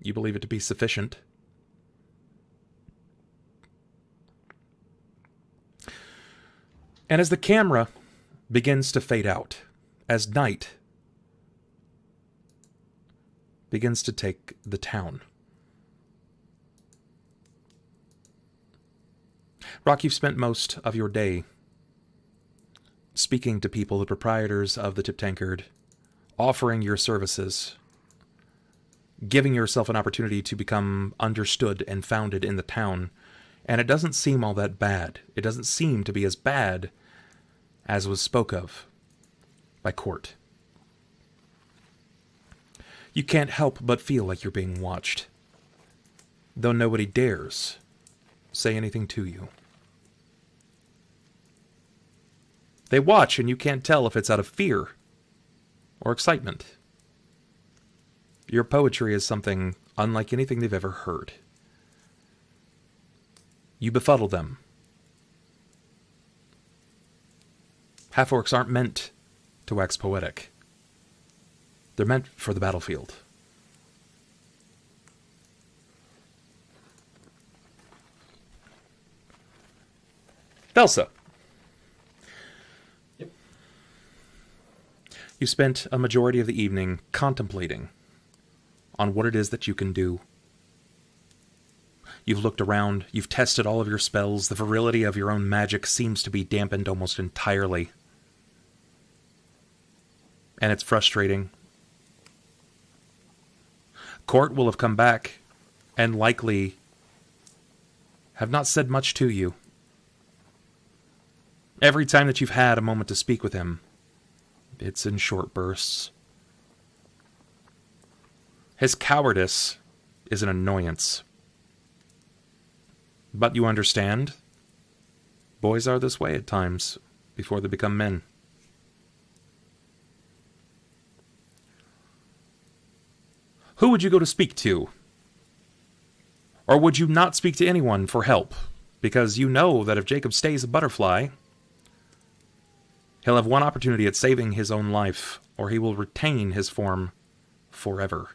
you believe it to be sufficient. And as the camera begins to fade out, as night begins to take the town, Rahk, you've spent most of your day speaking to people, the proprietors of the Tip Tankard, offering your services, giving yourself an opportunity to become understood and founded in the town, and it doesn't seem all that bad. It doesn't seem to be as bad as was spoke of by Cort. You can't help but feel like you're being watched, though nobody dares say anything to you. They watch, and you can't tell if it's out of fear or excitement. Your poetry is something unlike anything they've ever heard. You befuddle them. Half-orcs aren't meant to wax poetic. They're meant for the battlefield. Thelsa.
Yep.
You spent a majority of the evening contemplating on what it is that you can do. You've looked around, you've tested all of your spells, the virility of your own magic seems to be dampened almost entirely. And it's frustrating. Cort will have come back and likely have not said much to you. Every time that you've had a moment to speak with him, it's in short bursts. His cowardice is an annoyance. But you understand, boys are this way at times before they become men. Who would you go to speak to? Or would you not speak to anyone for help? Because you know that if Jakob stays a butterfly, he'll have one opportunity at saving his own life, or he will retain his form forever.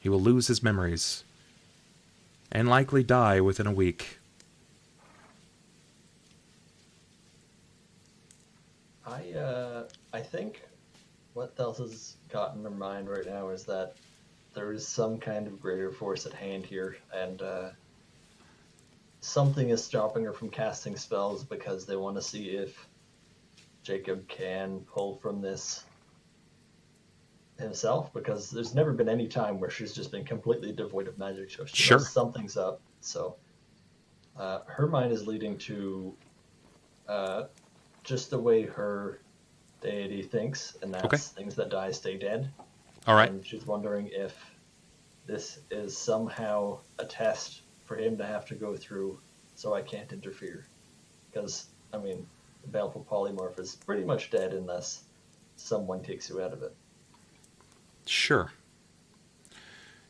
He will lose his memories, and likely die within a week.
I think what Thelsa's got in her mind right now is that there is some kind of greater force at hand here, and something is stopping her from casting spells because they want to see if Jakob can pull from this himself, because there's never been any time where she's just been completely devoid of magic, so she knows something's up. So her mind is leading to just the way her deity thinks, and that's things that die stay dead.
All right.
And she's wondering if this is somehow a test for him to have to go through, so I can't interfere. Because, I mean, the Baleful Polymorph is pretty much dead unless someone takes you out of it.
Sure.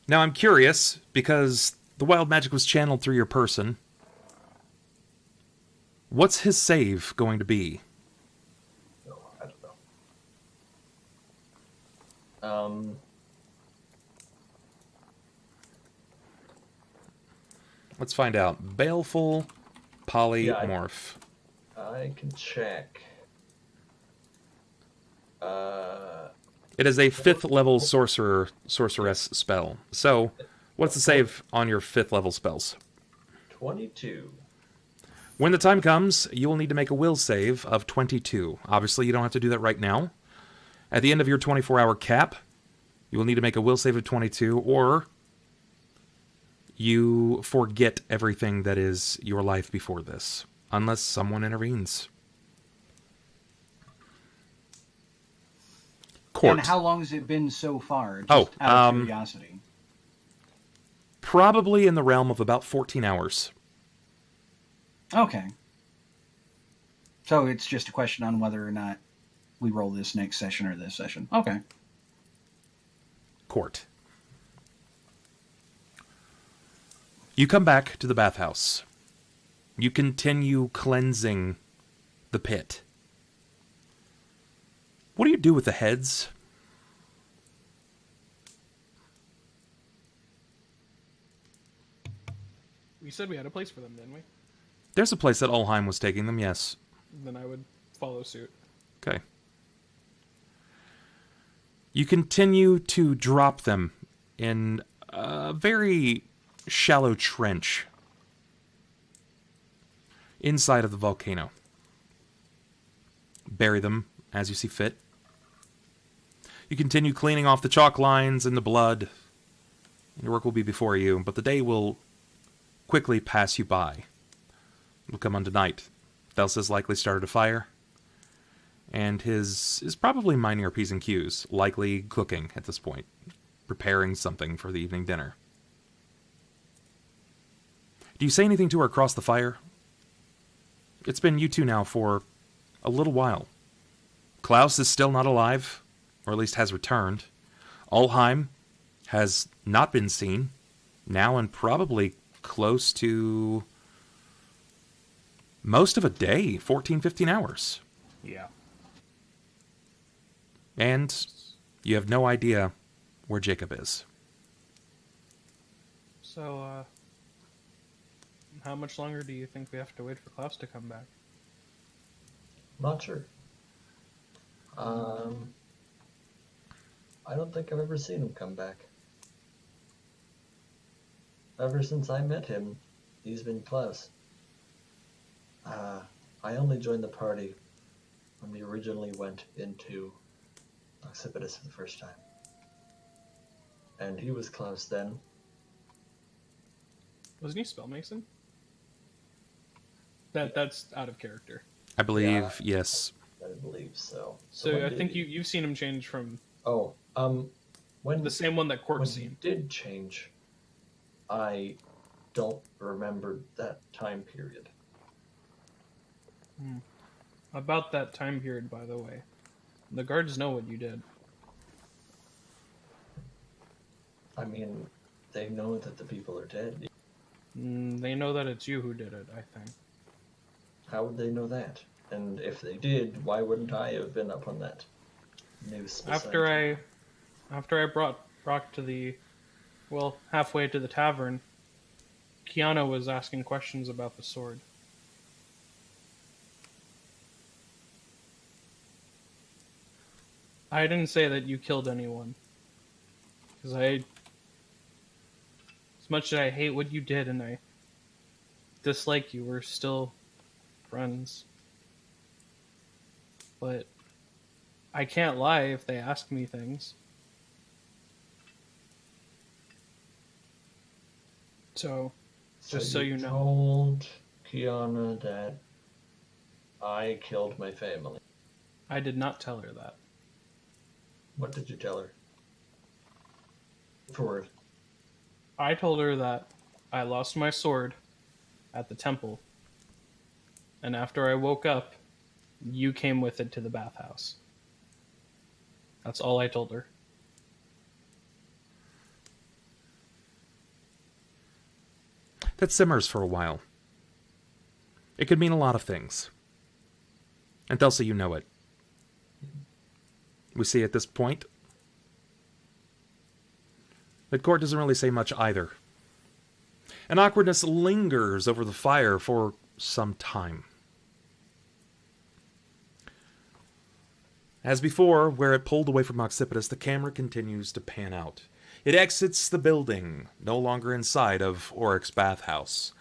Now I'm curious, because the wild magic was channeled through your person. What's his save going to be?
Oh, I don't know.
Let's find out. Baleful Polymorph.
I can check.
It is a 5th level sorceress spell. So, what's the save on your 5th level spells?
22.
When the time comes, you will need to make a will save of 22. Obviously, you don't have to do that right now. At the end of your 24-hour cap, you will need to make a will save of 22, or you forget everything that is your life before this, unless someone intervenes. Cort.
And how long has it been so far? Just out of curiosity.
Probably in the realm of about 14 hours.
Okay. So it's just a question on whether or not we roll this next session or this session. Okay.
Cort. You come back to the bathhouse. You continue cleansing the pit. What do you do with the heads?
We said we had a place for them, didn't we?
There's a place that Ulhime was taking them, yes.
Then I would follow suit.
Okay. You continue to drop them in a very shallow trench inside of the volcano. Bury them as you see fit. You continue cleaning off the chalk lines and the blood. Your work will be before you, but the day will quickly pass you by. It'll come on to night. Thelsa's likely started a fire, and his is probably minding her P's and Q's, likely cooking at this point, preparing something for the evening dinner. Do you say anything to her across the fire? It's been you two now for a little while. Klaus is still not alive, or at least has returned. Ulhime has not been seen, now and probably close to most of a day, 14, 15 hours.
Yeah.
And you have no idea where Jakob is.
So, how much longer do you think we have to wait for Klaus to come back?
Not sure. I don't think I've ever seen him come back. Ever since I met him, he's been Klaus. I only joined the party when we originally went into Occipitus for the first time. And he was Klaus then,
Wasn't he Spellmason? That's out of character.
I believe, yes.
I believe so.
So
when
I
did
think
he-
you've seen him change from
Oh, when
the same one that
when
Cort's
he
seen.
did change, I don't remember that time period.
About that time period, by the way. The guards know what you did.
I mean, they know that the people are dead.
They know that it's you who did it, I think.
How would they know that? And if they did, why wouldn't I have been up on that noose?
After I brought Rahk to the, well, halfway to the tavern, Kiana was asking questions about the sword. I didn't say that you killed anyone. Because as much as I hate what you did and I dislike you, we're still friends. But I can't lie if they ask me things. So, just so you know.
Told Kiana that I killed my family.
I did not tell her that.
What did you tell her? Forward.
I told her that I lost my sword at the temple. And after I woke up, you came with it to the bathhouse. That's all I told her.
That simmers for a while. It could mean a lot of things. And Thelsa, you know it. We see at this point that Cort doesn't really say much either. An awkwardness lingers over the fire for some time. As before, where it pulled away from Oxypitus, the camera continues to pan out. It exits the building, no longer inside of Oryx's bathhouse.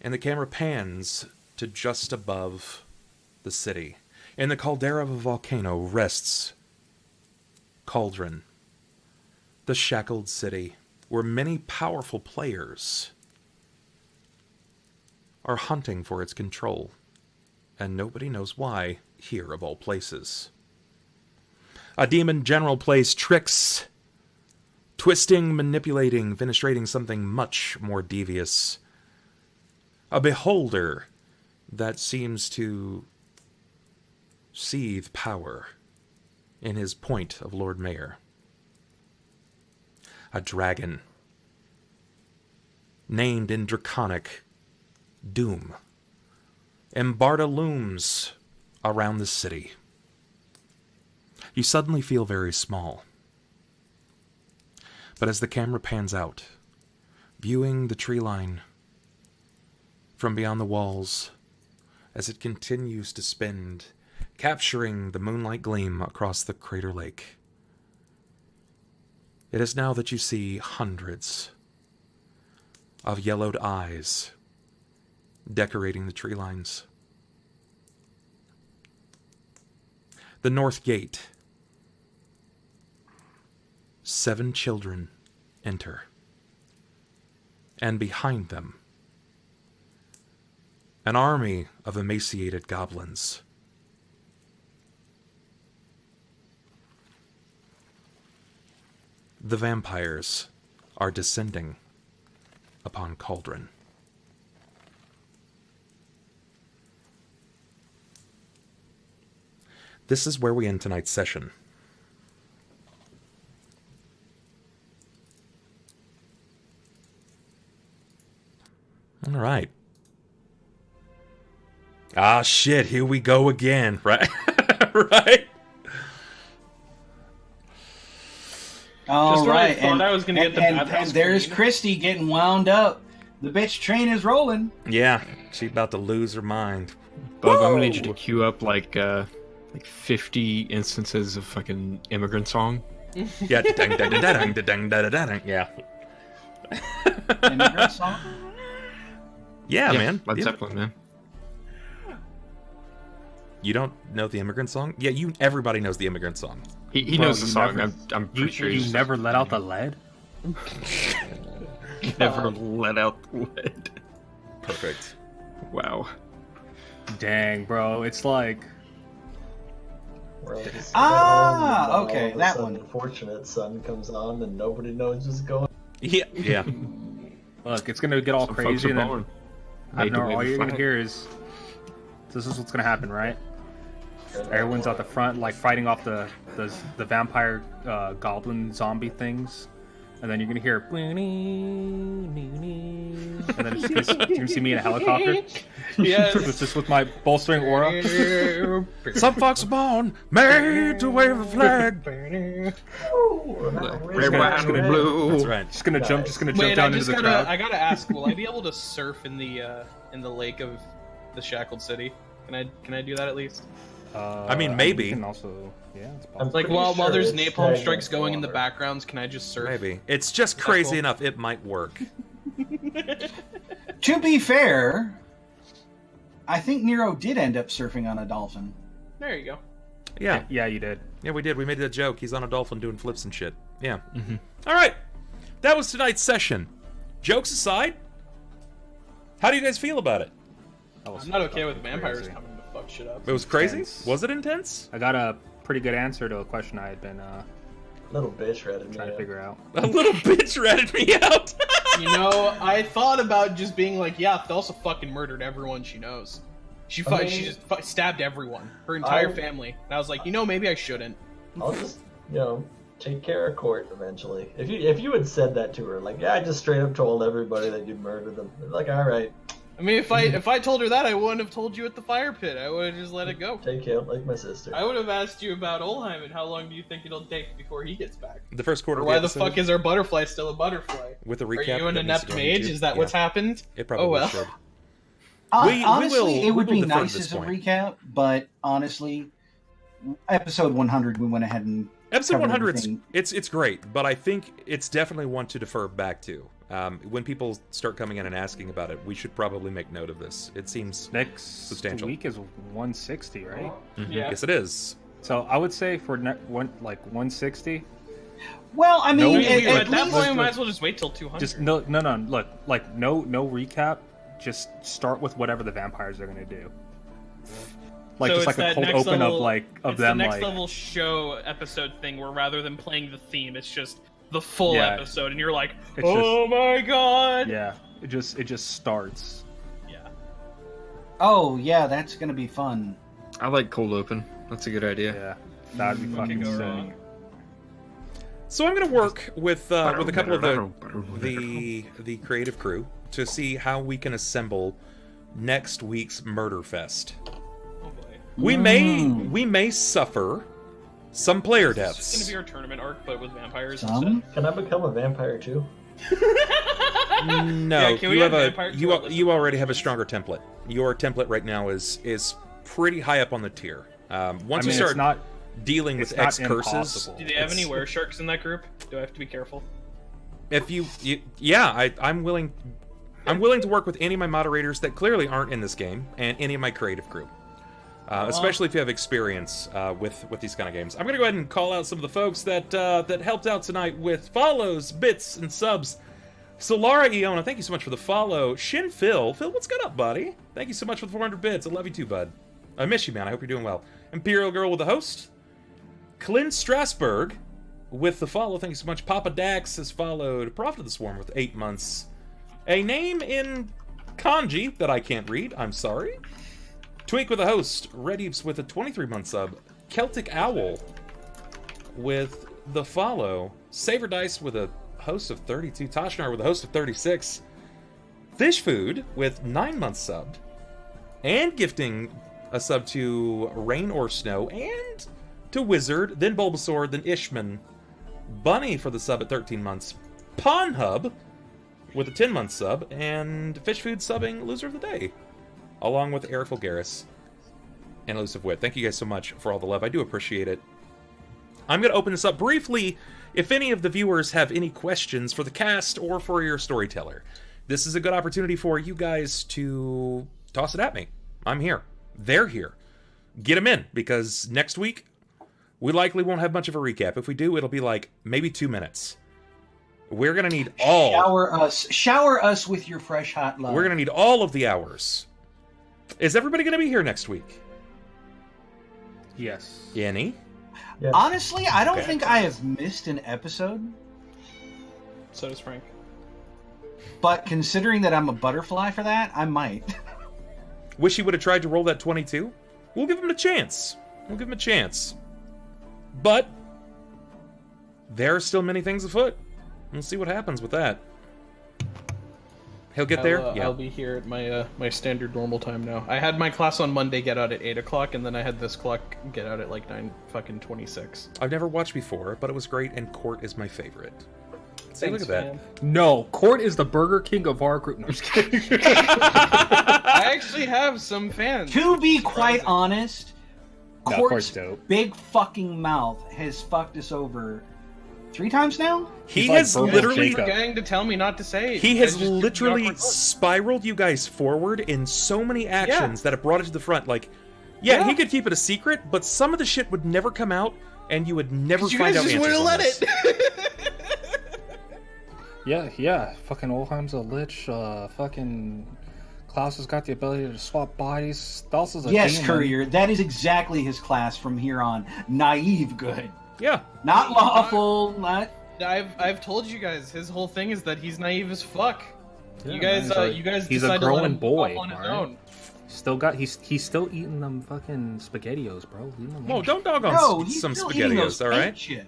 And the camera pans to just above the city. In the caldera of a volcano rests Cauldron, the Shackled city, where many powerful players are hunting for its control. And nobody knows why, here of all places. A demon general plays tricks, twisting, manipulating, fenestrating something much more devious. A beholder that seems to seethe power in his point of Lord Mayor. A dragon, named in Draconic Doom. Embarda looms around the city. You suddenly feel very small. But as the camera pans out, viewing the tree line from beyond the walls, as it continues to spin, capturing the moonlight gleam across the crater lake, it is now that you see hundreds of yellowed eyes decorating the tree lines. The north gate. 7 children enter. And behind them, an army of emaciated goblins. The vampires are descending upon Cauldron. This is where we end tonight's session. All right. Ah, shit, here we go again, right? Right?
All
Just when I
right,
thought I was gonna get the bathhouse
there's
queen.
Christy getting wound up. The bitch train is rolling.
Yeah, she's about to lose her mind.
Bub, I'm gonna need you to queue up like 50 instances of fucking immigrant song.
Yeah, yeah.
Immigrant song?
Yeah, man.
Led
Yeah.
Zeppelin, man.
You don't know the immigrant song? Yeah, everybody knows the immigrant song.
He
Bro,
knows the
you
song.
never-
I'm pretty sure
You
he's
never let out the lead?
Never let out the lead.
Perfect.
Wow.
Dang, bro. It's like
We're all just
Ah,
at home, and
okay,
all of a
that
sudden,
one.
Unfortunate sun comes on and nobody knows what's going.
Yeah.
look, it's gonna get all
Some folks
crazy
are
and then
born.
I
Made to
know
win
all
the
you're gonna
fight.
hear is this is what's gonna happen, right?
on.
Everyone's out the front, like fighting off the vampire goblin zombie things, and then you're gonna hear, and then you're gonna see me in a helicopter,
Yes.
just with my bolstering aura.
Some folks are born made to wave a flag.
Red, white, and blue.
That's right.
Just gonna jump
Wait,
down into the crowd.
I gotta ask, will I be able to surf in the lake of the Shackled City? Can I do that at least?
I mean, maybe.
You can also, yeah, it's
I'm
possible.
Like
pretty
while
sure
there's
it's
napalm
stagnant
strikes going in the
water.
backgrounds, can I just surf?
Maybe. It's just
That's
crazy
cool.
enough it might work.
To be fair, I think Nero did end up surfing on a dolphin.
There you go.
Yeah.
Yeah, you did.
Yeah, we did. We made that joke. He's on a dolphin doing flips and shit. Yeah. All right. That was tonight's session. Jokes aside, how do you guys feel about it?
That was
I'm not okay with
fucking
vampires
crazy.
coming to fuck shit up.
It was crazy?
Intense.
Was it intense?
I got a pretty good answer to a question I had been
Little bitch ratted me
trying to
out.
figure out.
A little bitch ratted me out.
You know, I thought about just being like, yeah, Thelsa fucking murdered everyone she knows. She just stabbed everyone, her entire family. And I was like, you know, maybe I shouldn't.
I'll just, take care of Cort eventually. If you had said that to her, like, yeah, I just straight up told everybody that you'd murdered them. Like, all right,
I mean, if I told her that, I wouldn't have told you at the fire pit. I would have just let it go.
take him like my sister.
I would have asked you about Ulhime and how long do you think it'll take before he gets back?
The first quarter
Or
of
why the
episode,
fuck is our butterfly still a butterfly?
with a
Are
recap.
you an
that needs
inept
to go on
mage?
YouTube.
Is that
Yeah.
what's happened?
It probably
Oh, well.
should. We
Honestly,
will-
it would
we will
be
defer to
nice
this
as a
point.
recap, but honestly, episode 100, we went ahead and
Episode
covered
100,
everything.
it's great, but I think it's definitely one to defer back to. When people start coming in and asking about it, we should probably make note of this. It seems
Next
Substantial.
week is 160, right?
Yeah.
Yes, it is.
So I would say for 160,
Well, I mean,
No,
at
we-
At that
least-
point, we might as well just wait till 200.
just no. Look, like no recap. Just start with whatever the vampires are gonna do. Like
So
just
it's
like a
that
cold
next
open
level-
of
it's
them
the next
like
level show episode thing where rather than playing the theme, it's just the full
Yeah.
episode, and you're like,
It's
oh my god!
yeah. It just starts.
Yeah.
oh yeah, that's gonna be fun.
I like cold open. That's a good idea.
Yeah, that'd be fucking
go
sick.
wrong.
So I'm going to work with a couple of the creative crew to see how we can assemble next week's Murder Fest.
Oh boy.
We may suffer some player
It's
deaths.
gonna be our tournament arc, but with vampires
Some?
Can I become a vampire too?
instead.
No,
Yeah, can we
you have
add
a
vampires to our list?
you already have a stronger template. Your template right now is pretty high up on the tier. Once
I mean,
you
it's
start
not.
dealing with
it's not
X curses,
impossible.
Do they have any were sharks in that group? Do I have to be careful?
if I'm willing to work with any of my moderators that clearly aren't in this game and any of my creative crew. Especially if you have experience with these kind of games. I'm going to go ahead and call out some of the folks that helped out tonight with follows, bits, and subs. Solara Iona, thank you so much for the follow. Shin Phil, what's good up, buddy? Thank you so much for the 400 bits. I love you too, bud. I miss you, man. I hope you're doing well. Imperial Girl with the host. Clint Strasberg with the follow. Thank you so much. Papa Dax has followed. Prophet of the Swarm with 8 months. A name in kanji that I can't read. I'm sorry. Tweak with a host. Red Heaps with a 23-month sub. Celtic Owl with the follow. Saver Dice with a host of 32. Toshnar with a host of 36. Fish Food with 9 months subbed. And gifting a sub to Rain or Snow. And to Wizard. Then Bulbasaur. Then Ishman. Bunny for the sub at 13 months. Pawn Hub with a 10-month sub. And Fish Food subbing Loser of the Day, along with Eric Fulgaris and Elusive Wit. Thank you guys so much for all the love. I do appreciate it. I'm going to open this up briefly. If any of the viewers have any questions for the cast or for your storyteller, this is a good opportunity for you guys to toss it at me. I'm here. They're here. Get them in, because next week we likely won't have much of a recap. If we do, it'll be like maybe 2 minutes. We're gonna need all.
Shower us with your fresh hot love.
We're gonna need all of the hours. Is everybody gonna be here next week?
Yes.
Yenny?
Yes.
Honestly, I don't
Okay.
think I have missed an episode.
So does Frank.
But considering that I'm a butterfly for that, I might.
Wish he would have tried to roll that 22. We'll give him a chance. We'll give him a chance. But there are still many things afoot. We'll see what happens with that. He'll get there.
I'll be here at my my standard normal time now. I had my class on Monday get out at 8 o'clock, and then I had this clock get out at like 9:26.
I've never watched before, but it was great, and Cort is my favorite. See, look at that.
No, Cort is the Burger King of our group. No, I'm just kidding.
I actually have some fans.
To be quite honest,
No,
Cort's
Cort's dope.
big fucking mouth has fucked us over 3 times now.
He
He's like
has
Burger
literally...
Jacob.
Forgetting to tell me not to say it.
He
You
has
guys just give me
literally
awkward looks.
spiraled you guys forward in so many actions that have brought it to the front. Like, yeah, he could keep it a secret, but some of the shit would never come out, and you would never
You
find
guys
out
just
answers
wouldn't
on
let
this.
it.
Yeah. Fucking Ulhime's a lich. Fucking Klaus has got the ability to swap bodies. Thelsa's a
Yes,
demon.
Courier. That is exactly his class from here on. Naive good.
Yeah.
Not lawful, not...
I've told you guys his whole thing is that he's naive as fuck.
Yeah,
you guys
man, he's a
decide to let
growing
him
boy,
go on his
alright?
own.
He's still eating them fucking SpaghettiOs, bro. Leave him alone.
Whoa, don't dog on
No, he's
some
still eating those
SpaghettiOs, all right?
fake shit.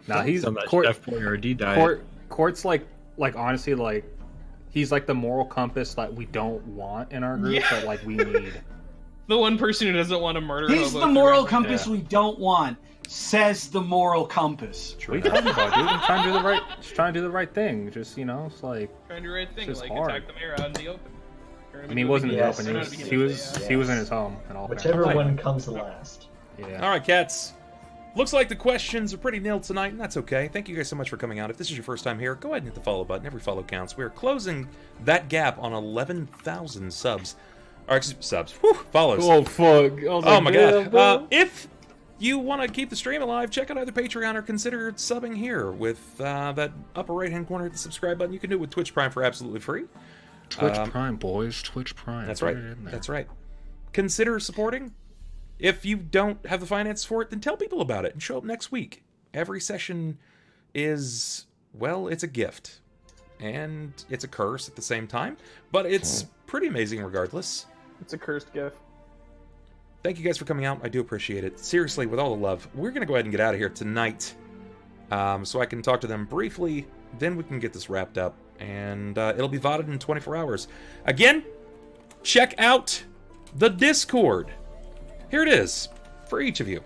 Nah, he's
on that
Cort.
Chef Boyardee diet.
Court's like honestly like he's like the moral compass that we don't want in our group,
Yeah.
but like we need.
The one person who doesn't want to murder.
He's
hobos
the moral
around.
compass we don't want, says the moral compass.
What are you talking about, dude? I'm trying to do the right thing. Just it's like
Trying to do the right thing,
It's
like
hard.
attack the mayor out in the open.
I mean, he wasn't in the
Yes.
open. He was in his home and all.
Whichever
fairness.
one comes last.
Yeah.
All right, cats. Looks like the questions are pretty nil tonight, and that's okay. Thank you guys so much for coming out. If this is your first time here, go ahead and hit the follow button. Every follow counts. We're closing that gap on 11,000 subs. Or, subs. Whew, follows.
Oh fuck!
Oh my god. If you want to keep the stream alive, check out either Patreon or consider subbing here with that upper right-hand corner, the subscribe button. You can do it with Twitch Prime for absolutely free.
Twitch Prime, boys. Twitch Prime.
That's
Put
right.
it in there.
That's right. Consider supporting. If you don't have the finances for it, then tell people about it and show up next week. Every session is, well, it's a gift. And it's a curse at the same time. But it's pretty amazing regardless.
It's a cursed gift.
Thank you guys for coming out. I do appreciate it. Seriously, with all the love, we're going to go ahead and get out of here tonight. So I can talk to them briefly. Then we can get this wrapped up. And it'll be VODed in 24 hours. Again, check out the Discord. Here it is, for each of you.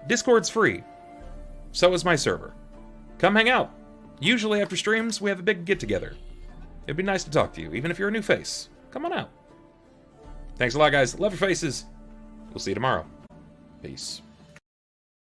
Discord's free. So is my server. Come hang out. Usually after streams, we have a big get-together. It'd be nice to talk to you, even if you're a new face. Come on out. Thanks a lot, guys. Love your faces. We'll see you tomorrow. Peace.